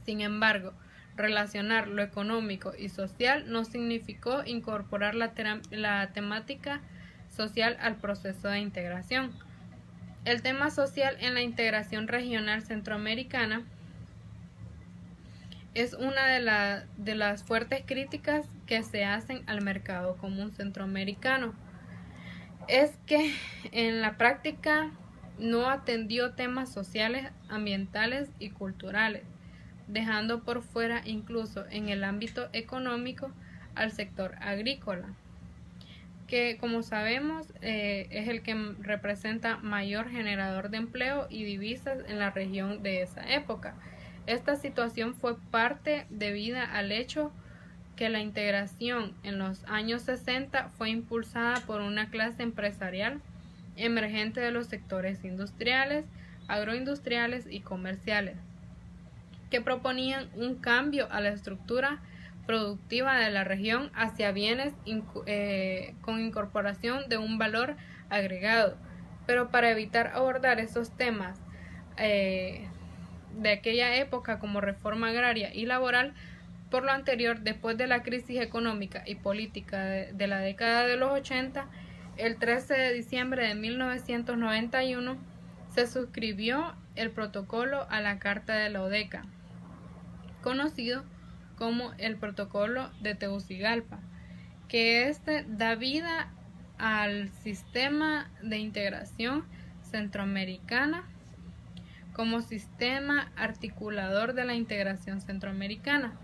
[SPEAKER 4] Sin embargo, relacionar lo económico y social no significó incorporar la temática social al proceso de integración. El tema social en la integración regional centroamericana es una de las fuertes críticas que se hacen al mercado común centroamericano. Es que en la práctica no atendió temas sociales, ambientales y culturales, dejando por fuera incluso en el ámbito económico al sector agrícola. que como sabemos es el que representa mayor generador de empleo y divisas en la región de esa época. Esta situación fue parte debida al hecho que la integración en los años 60 fue impulsada por una clase empresarial emergente de los sectores industriales, agroindustriales y comerciales, que proponían un cambio a la estructura productiva de la región hacia bienes con incorporación de un valor agregado. Pero para evitar abordar esos temas de aquella época como reforma agraria y laboral, por lo anterior, después de la crisis económica y política de la década de los 80, el 13 de diciembre de 1991 se suscribió el protocolo a la Carta de la ODECA, conocido como el Protocolo de Tegucigalpa, que da vida al sistema de integración centroamericana como sistema articulador de la integración centroamericana,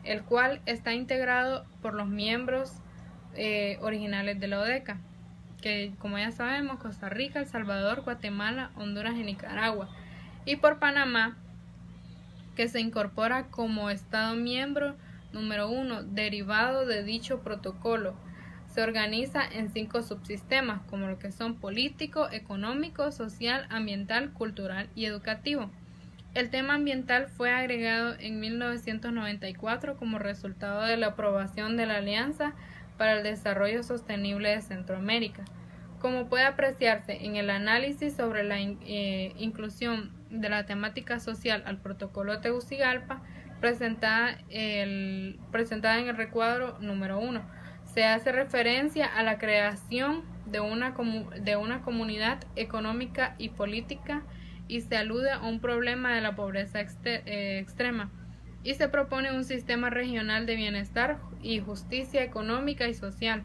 [SPEAKER 4] el cual está integrado por los miembros originales de la ODECA, que como ya sabemos, Costa Rica, El Salvador, Guatemala, Honduras y Nicaragua, y por Panamá, que se incorpora como Estado miembro número 1, derivado de dicho protocolo. Se organiza en 5 subsistemas, como lo que son político, económico, social, ambiental, cultural y educativo. El tema ambiental fue agregado en 1994 como resultado de la aprobación de la Alianza para el Desarrollo Sostenible de Centroamérica. Como puede apreciarse en el análisis sobre la inclusión de la temática social al protocolo de Tegucigalpa, presentada en el recuadro número 1, se hace referencia a la creación de una comunidad económica y política y se alude a un problema de la pobreza extrema, y se propone un sistema regional de bienestar y justicia económica y social,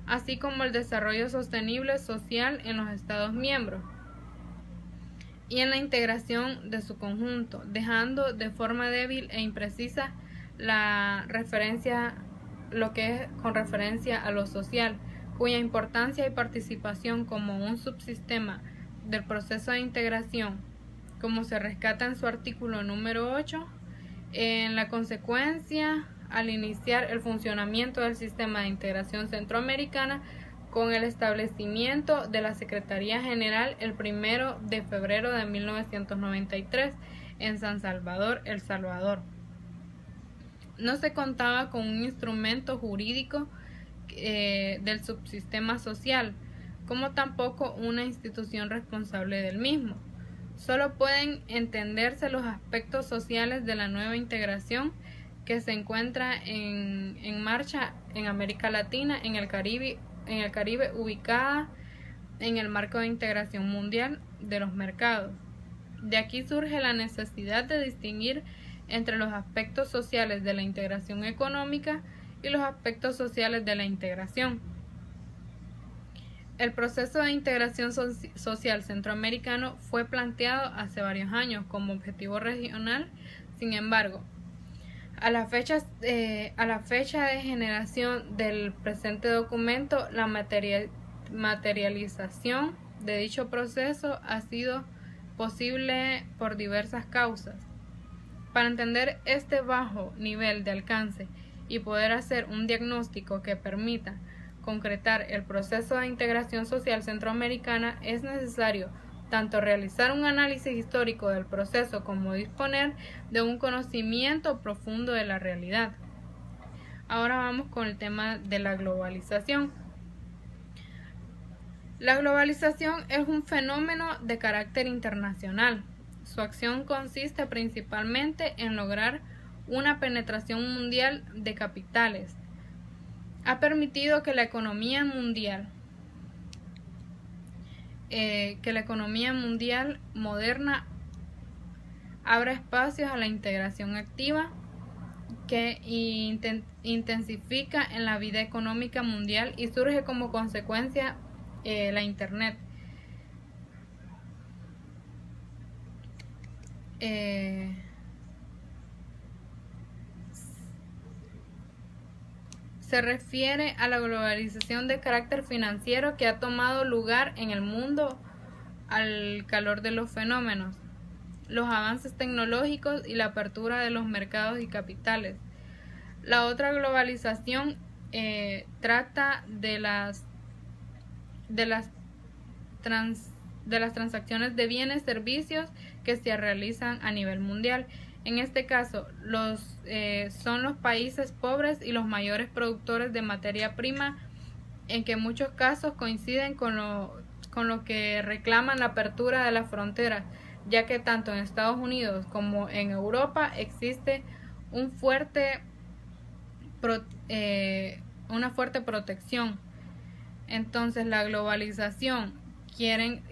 [SPEAKER 4] así como el desarrollo sostenible social en los Estados miembros y en la integración de su conjunto, dejando de forma débil e imprecisa lo que es con referencia a lo social, cuya importancia y participación como un subsistema del proceso de integración, como se rescata en su artículo número 8, en la consecuencia, al iniciar el funcionamiento del sistema de integración centroamericana con el establecimiento de la Secretaría General el 1 de febrero de 1993 en San Salvador, El Salvador. No se contaba con un instrumento jurídico del subsistema social, como tampoco una institución responsable del mismo. Solo pueden entenderse los aspectos sociales de la nueva integración que se encuentra en marcha en América Latina, en el Caribe, ubicada en el marco de integración mundial de los mercados. De aquí surge la necesidad de distinguir entre los aspectos sociales de la integración económica y los aspectos sociales de la integración. El proceso de integración social centroamericano fue planteado hace varios años como objetivo regional. Sin embargo, a la fecha de generación del presente documento, la materialización de dicho proceso ha sido posible por diversas causas. Para entender este bajo nivel de alcance y poder hacer un diagnóstico que permita concretar el proceso de integración social centroamericana, es necesario tanto realizar un análisis histórico del proceso como disponer de un conocimiento profundo de la realidad. Ahora vamos con el tema de la globalización. La globalización es un fenómeno de carácter internacional. Su acción consiste principalmente en lograr una penetración mundial de capitales. Ha permitido que la economía mundial moderna abra espacios a la integración activa que intensifica en la vida económica mundial y surge como consecuencia la Internet. se refiere a la globalización de carácter financiero que ha tomado lugar en el mundo al calor de los fenómenos, los avances tecnológicos y la apertura de los mercados y capitales. La otra globalización trata de las transacciones de bienes y servicios que se realizan a nivel mundial. En este caso, son los países pobres y los mayores productores de materia prima, en que en muchos casos coinciden con lo que reclaman la apertura de las fronteras, ya que tanto en Estados Unidos como en Europa existe una fuerte protección. Entonces, la globalización quieren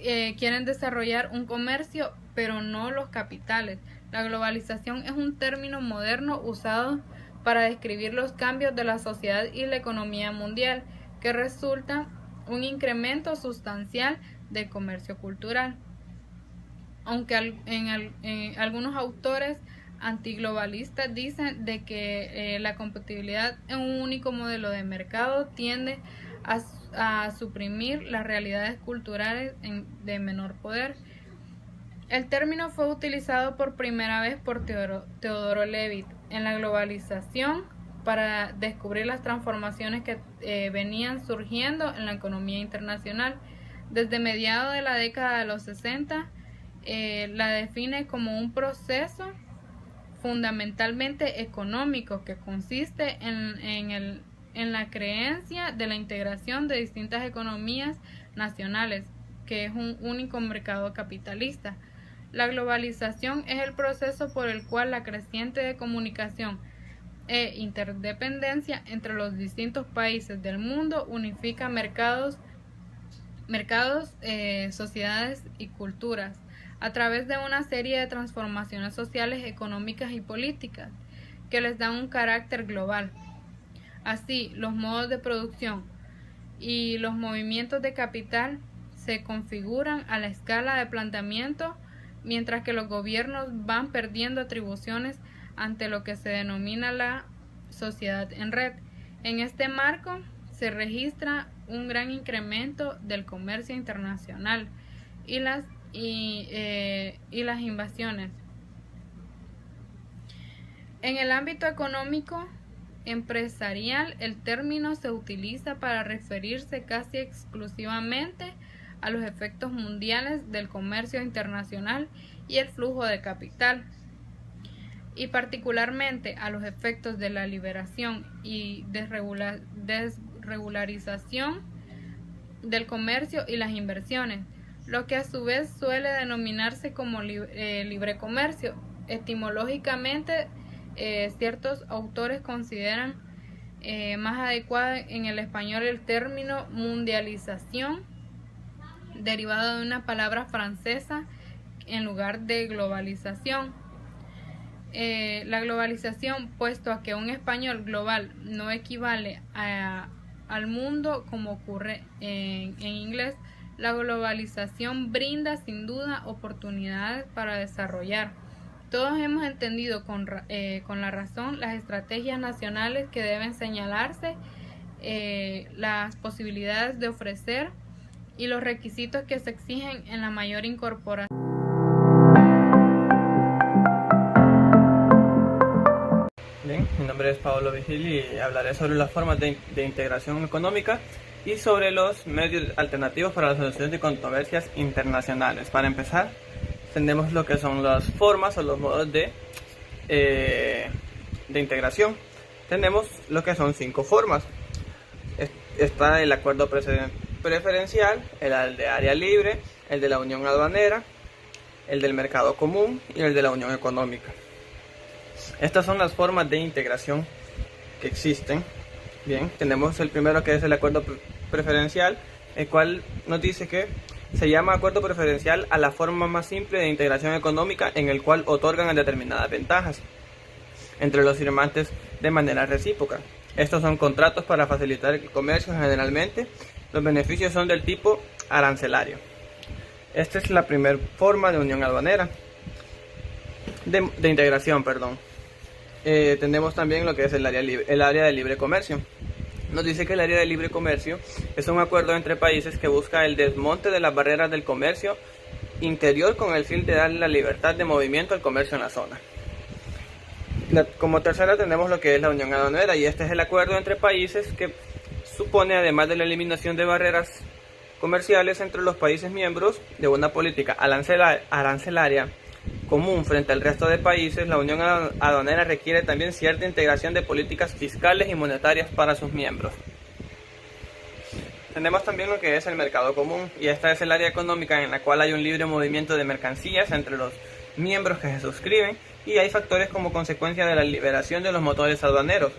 [SPEAKER 4] desarrollar un comercio, pero no los capitales. La globalización es un término moderno usado para describir los cambios de la sociedad y la economía mundial, que resulta un incremento sustancial del comercio cultural. Aunque algunos autores antiglobalistas dicen de que la competitividad en un único modelo de mercado tiende a suprimir las realidades culturales de menor poder. El término fue utilizado por primera vez por Teodoro Levitt en la globalización para descubrir las transformaciones que venían surgiendo en la economía internacional. Desde mediados de la década de los 60, la define como un proceso fundamentalmente económico que consiste en la creencia de la integración de distintas economías nacionales, que es un único mercado capitalista. La globalización es el proceso por el cual la creciente comunicación e interdependencia entre los distintos países del mundo unifica mercados, sociedades y culturas a través de una serie de transformaciones sociales, económicas y políticas que les dan un carácter global. Así, los modos de producción y los movimientos de capital se configuran a la escala de planteamiento, mientras que los gobiernos van perdiendo atribuciones ante lo que se denomina la sociedad en red. En este marco se registra un gran incremento del comercio internacional y las invasiones. En el ámbito económico empresarial, el término se utiliza para referirse casi exclusivamente a los efectos mundiales del comercio internacional y el flujo de capital, y particularmente a los efectos de la liberación y desregularización del comercio y las inversiones, lo que a su vez suele denominarse como libre comercio. Etimológicamente, ciertos autores consideran más adecuado en el español el término mundialización, derivado de una palabra francesa en lugar de globalización. La globalización, puesto a que un español global no equivale al mundo como ocurre en inglés, la globalización brinda sin duda oportunidades para desarrollar. Todos hemos entendido con la razón las estrategias nacionales que deben señalarse, las posibilidades de ofrecer y los requisitos que se exigen en la mayor incorporación.
[SPEAKER 5] Bien, mi nombre es Paolo Vigil y hablaré sobre las formas de integración económica y sobre los medios alternativos para la solución de controversias internacionales. Para empezar, tenemos lo que son las formas o los modos de integración. Tenemos lo que son 5 formas. Está el acuerdo preferencial, el de área libre, el de la unión aduanera, el del mercado común y el de la unión económica. Estas son las formas de integración que existen. Bien, tenemos el primero, que es el acuerdo preferencial, el cual nos dice que se llama acuerdo preferencial a la forma más simple de integración económica, en el cual otorgan determinadas ventajas entre los firmantes de manera recíproca. Estos son contratos para facilitar el comercio. Generalmente los beneficios son del tipo arancelario. Esta es la primera forma de unión aduanera, de integración, perdón. Tenemos también lo que es el área de libre comercio. nos dice que el área de libre comercio es un acuerdo entre países que busca el desmonte de las barreras del comercio interior con el fin de darle la libertad de movimiento al comercio en la zona. Como tercera tenemos lo que es la Unión Aduanera, y este es el acuerdo entre países que supone, además de la eliminación de barreras comerciales entre los países miembros de una política arancelaria común frente al resto de países, la Unión Aduanera requiere también cierta integración de políticas fiscales y monetarias para sus miembros. Tenemos también lo que es el mercado común, y esta es el área económica en la cual hay un libre movimiento de mercancías entre los miembros que se suscriben, y hay factores como consecuencia de la liberación de los motores aduaneros.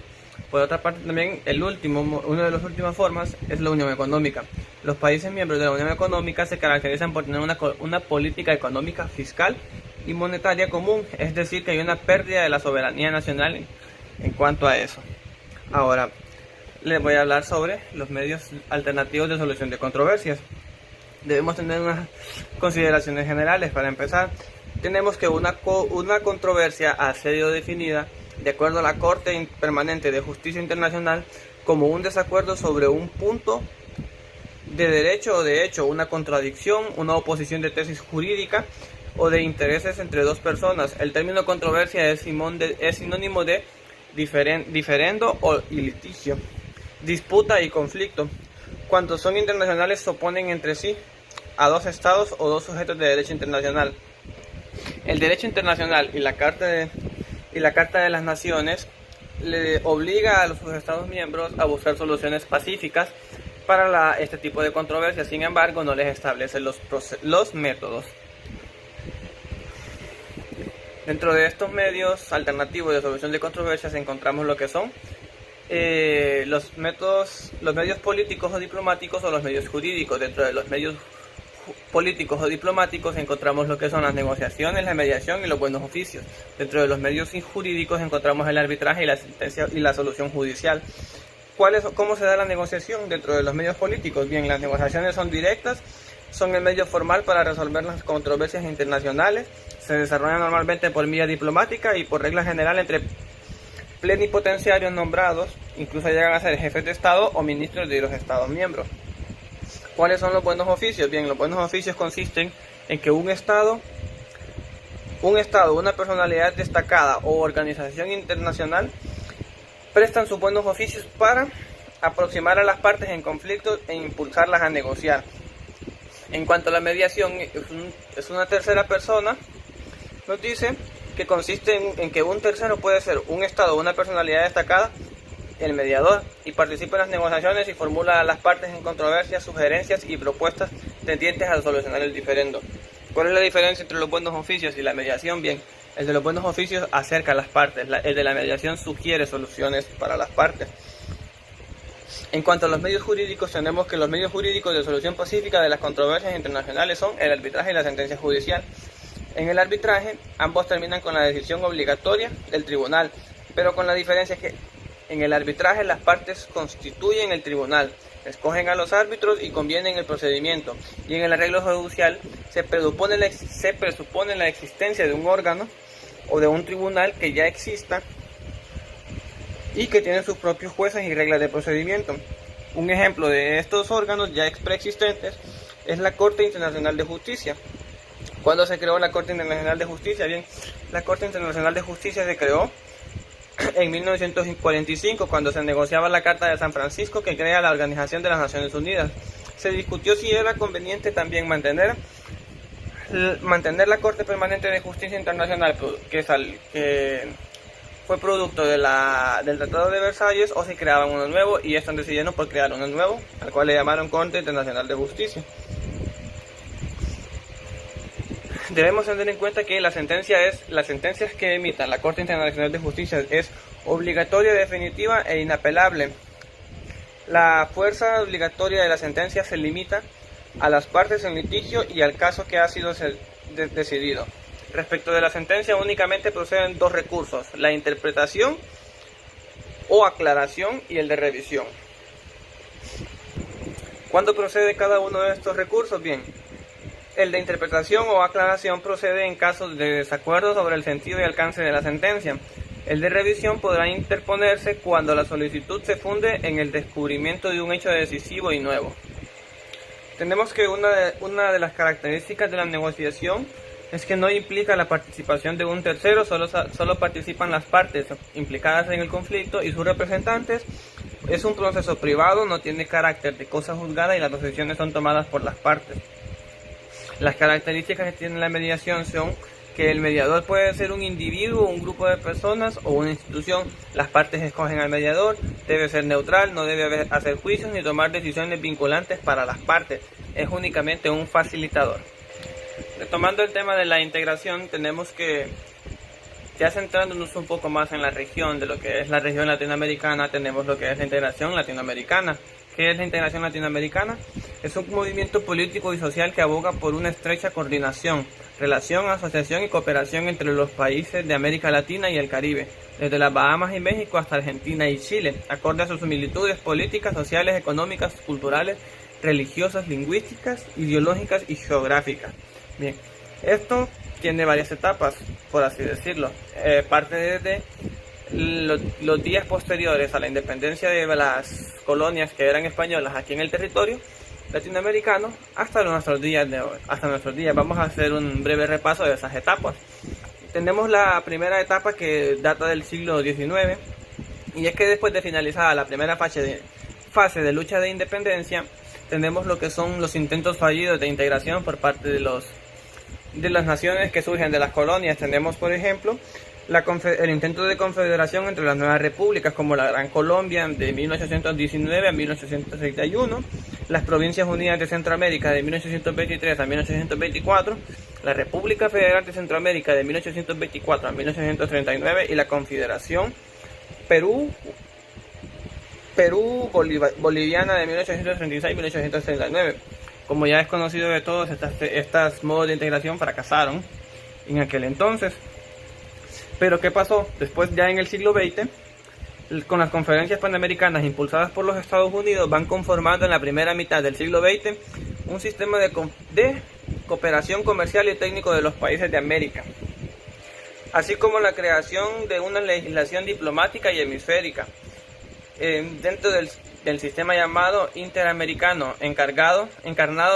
[SPEAKER 5] Por otra parte, también una de las últimas formas es la unión económica. Los países miembros de la unión económica se caracterizan por tener una política económica, fiscal y monetaria común, es decir, que hay una pérdida de la soberanía nacional en cuanto a eso. Ahora, les voy a hablar sobre los medios alternativos de solución de controversias. Debemos tener unas consideraciones generales. Para empezar, tenemos que una controversia ha sido definida de acuerdo a la Corte Permanente de Justicia Internacional como un desacuerdo sobre un punto de derecho o de hecho, una contradicción, una oposición de tesis jurídica o de intereses entre dos personas. El término controversia es sinónimo de diferendo y litigio, disputa y conflicto. Cuando son internacionales se oponen entre sí a dos estados o dos sujetos de derecho internacional. El derecho internacional y la Carta de las Naciones le obliga a los estados miembros a buscar soluciones pacíficas para este tipo de controversias. Sin embargo, no les establece los métodos. Dentro de estos medios alternativos de solución de controversias encontramos lo que son los medios políticos o diplomáticos o los medios jurídicos. Dentro de los medios políticos o diplomáticos encontramos lo que son las negociaciones, la mediación y los buenos oficios. Dentro de los medios jurídicos encontramos el arbitraje y la sentencia y la solución judicial. ¿Cómo se da la negociación dentro de los medios políticos? Bien, las negociaciones son directas, son el medio formal para resolver las controversias internacionales, se desarrollan normalmente por vía diplomática y por regla general entre plenipotenciarios nombrados, incluso llegan a ser jefes de Estado o ministros de los Estados miembros. ¿Cuáles son los buenos oficios? Bien, los buenos oficios consisten en que un Estado, una personalidad destacada o organización internacional prestan sus buenos oficios para aproximar a las partes en conflicto e impulsarlas a negociar. En cuanto a la mediación, es una tercera persona, nos dice que consiste en que un tercero puede ser un Estado o una personalidad destacada, el mediador, y participa en las negociaciones y formula a las partes en controversia sugerencias y propuestas tendientes a solucionar el diferendo. ¿Cuál es la diferencia entre los buenos oficios y la mediación? Bien, el de los buenos oficios acerca a las partes, el de la mediación sugiere soluciones para las partes. En cuanto a los medios jurídicos, tenemos que los medios jurídicos de solución pacífica de las controversias internacionales son el arbitraje y la sentencia judicial. En el arbitraje, ambos terminan con la decisión obligatoria del tribunal, pero con la diferencia que en el arbitraje las partes constituyen el tribunal, escogen a los árbitros y convienen el procedimiento, y en el arreglo judicial se presupone la existencia de un órgano o de un tribunal que ya exista y que tiene sus propios jueces y reglas de procedimiento. Un ejemplo de estos órganos ya preexistentes es la Corte Internacional de Justicia. ¿Cuándo se creó la Corte Internacional de Justicia? Bien, la Corte Internacional de Justicia se creó en 1945, cuando se negociaba la Carta de San Francisco que crea la Organización de las Naciones Unidas. Se discutió si era conveniente también mantener la Corte Permanente de Justicia Internacional, que fue producto del Tratado de Versalles, o si creaban uno nuevo, y están decidiendo por crear uno nuevo, al cual le llamaron Corte Internacional de Justicia. Debemos tener en cuenta que las sentencias que emita la Corte Internacional de Justicia es obligatoria, definitiva e inapelable. La fuerza obligatoria de la sentencia se limita a las partes en litigio y al caso que ha sido decidido. Respecto de la sentencia, únicamente proceden dos recursos: la interpretación o aclaración y el de revisión. ¿Cuándo procede cada uno de estos recursos? Bien, el de interpretación o aclaración procede en casos de desacuerdo sobre el sentido y alcance de la sentencia. El de revisión podrá interponerse cuando la solicitud se funde en el descubrimiento de un hecho decisivo y nuevo. Tenemos que una de las características de la negociación es que no implica la participación de un tercero, solo participan las partes implicadas en el conflicto y sus representantes. Es un proceso privado, no tiene carácter de cosa juzgada y las decisiones son tomadas por las partes. Las características que tiene la mediación son que el mediador puede ser un individuo, un grupo de personas o una institución. Las partes escogen al mediador, debe ser neutral, no debe hacer juicios ni tomar decisiones vinculantes para las partes. Es únicamente un facilitador. Retomando el tema de la integración, tenemos que, ya centrándonos un poco más en la región, de lo que es la región latinoamericana, tenemos lo que es la integración latinoamericana. ¿Qué es la integración latinoamericana? Es un movimiento político y social que aboga por una estrecha coordinación, relación, asociación y cooperación entre los países de América Latina y el Caribe, desde las Bahamas y México hasta Argentina y Chile, acorde a sus similitudes políticas, sociales, económicas, culturales, religiosas, lingüísticas, ideológicas y geográficas. Bien, esto tiene varias etapas, por así decirlo. Parte desde los días posteriores a la independencia de las colonias que eran españolas aquí en el territorio latinoamericano hasta nuestros días de hoy. Vamos a hacer un breve repaso de esas etapas. Tenemos la primera etapa que data del siglo XIX, y es que después de finalizada la primera fase de lucha de independencia, tenemos lo que son los intentos fallidos de integración por parte de las naciones que surgen de las colonias. Tenemos, por ejemplo, el intento de confederación entre las nuevas repúblicas, como la Gran Colombia de 1819 a 1831, las Provincias Unidas de Centroamérica de 1823 a 1824, la República Federal de Centroamérica de 1824 a 1839 y la Confederación Boliviana de 1836 a 1839. Como ya es conocido de todos, estos modos de integración fracasaron en aquel entonces. Pero ¿qué pasó? Después, ya en el siglo XX, con las conferencias panamericanas impulsadas por los Estados Unidos, van conformando en la primera mitad del siglo XX un sistema de cooperación comercial y técnico de los países de América, así como la creación de una legislación diplomática y hemisférica dentro del sistema llamado Interamericano, encarnado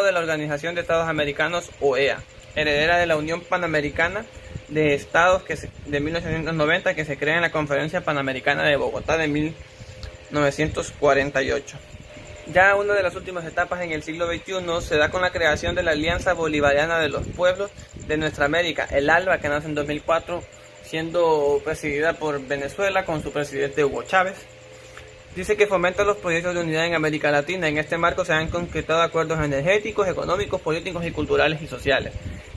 [SPEAKER 5] de la Organización de Estados Americanos, OEA, heredera de la Unión Panamericana de Estados de 1890, que se crea en la Conferencia Panamericana de Bogotá de 1948. Ya una de las últimas etapas en el siglo XXI se da con la creación de la Alianza Bolivariana de los Pueblos de Nuestra América, el ALBA, que nace en 2004, siendo presidida por Venezuela con su presidente Hugo Chávez. Dice que fomenta los proyectos de unidad en América Latina. En este marco se han concretado acuerdos energéticos, económicos, políticos y culturales y sociales.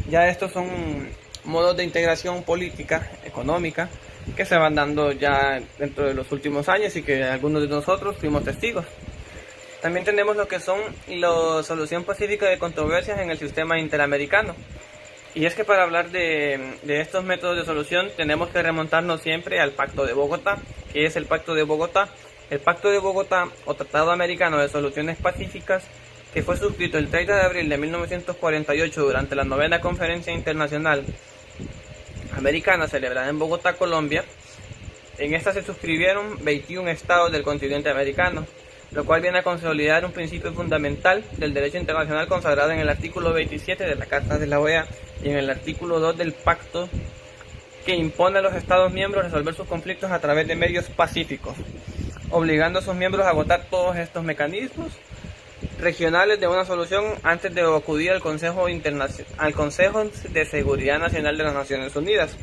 [SPEAKER 5] Ya estos son modos de integración política, económica, que se van dando ya dentro de los últimos años y que algunos de nosotros fuimos testigos. También tenemos lo que son la solución pacífica de controversias en el sistema interamericano. Y es que para hablar de estos métodos de solución tenemos que remontarnos siempre al Pacto de Bogotá. ¿Qué es el Pacto de Bogotá? El Pacto de Bogotá, o Tratado Americano de Soluciones Pacíficas, que fue suscrito el 30 de abril de 1948 durante la 9ª Conferencia Internacional Americana celebrada en Bogotá, Colombia. En esta se suscribieron 21 estados del continente americano, lo cual viene a consolidar un principio fundamental del derecho internacional consagrado en el artículo 27 de la Carta de la OEA y en el artículo 2 del Pacto, que impone a los estados miembros resolver sus conflictos a través de medios pacíficos, obligando a sus miembros a agotar todos estos mecanismos regionales de una solución antes de acudir al Consejo de Seguridad Nacional de las Naciones Unidas.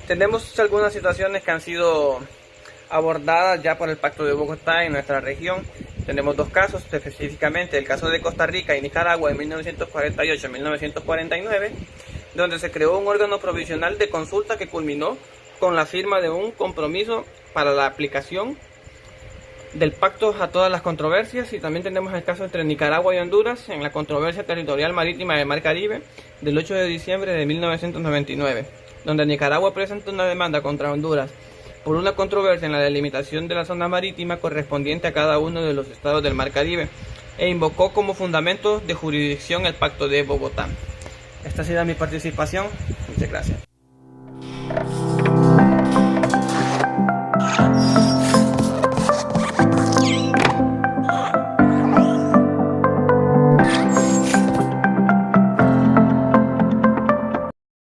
[SPEAKER 5] Tenemos algunas situaciones que han sido abordadas ya por el Pacto de Bogotá en nuestra región. Tenemos dos casos específicamente, el caso de Costa Rica y Nicaragua de 1948 a 1949, donde se creó un órgano provisional de consulta que culminó con la firma de un compromiso para la aplicación del pacto a todas las controversias. Y también tenemos el caso entre Nicaragua y Honduras en la controversia territorial marítima del Mar Caribe del 8 de diciembre de 1999, donde Nicaragua presenta una demanda contra Honduras por una controversia en la delimitación de la zona marítima correspondiente a cada uno de los estados del Mar Caribe e invocó como fundamento de jurisdicción el Pacto de Bogotá. Esta ha sido mi participación. Muchas gracias.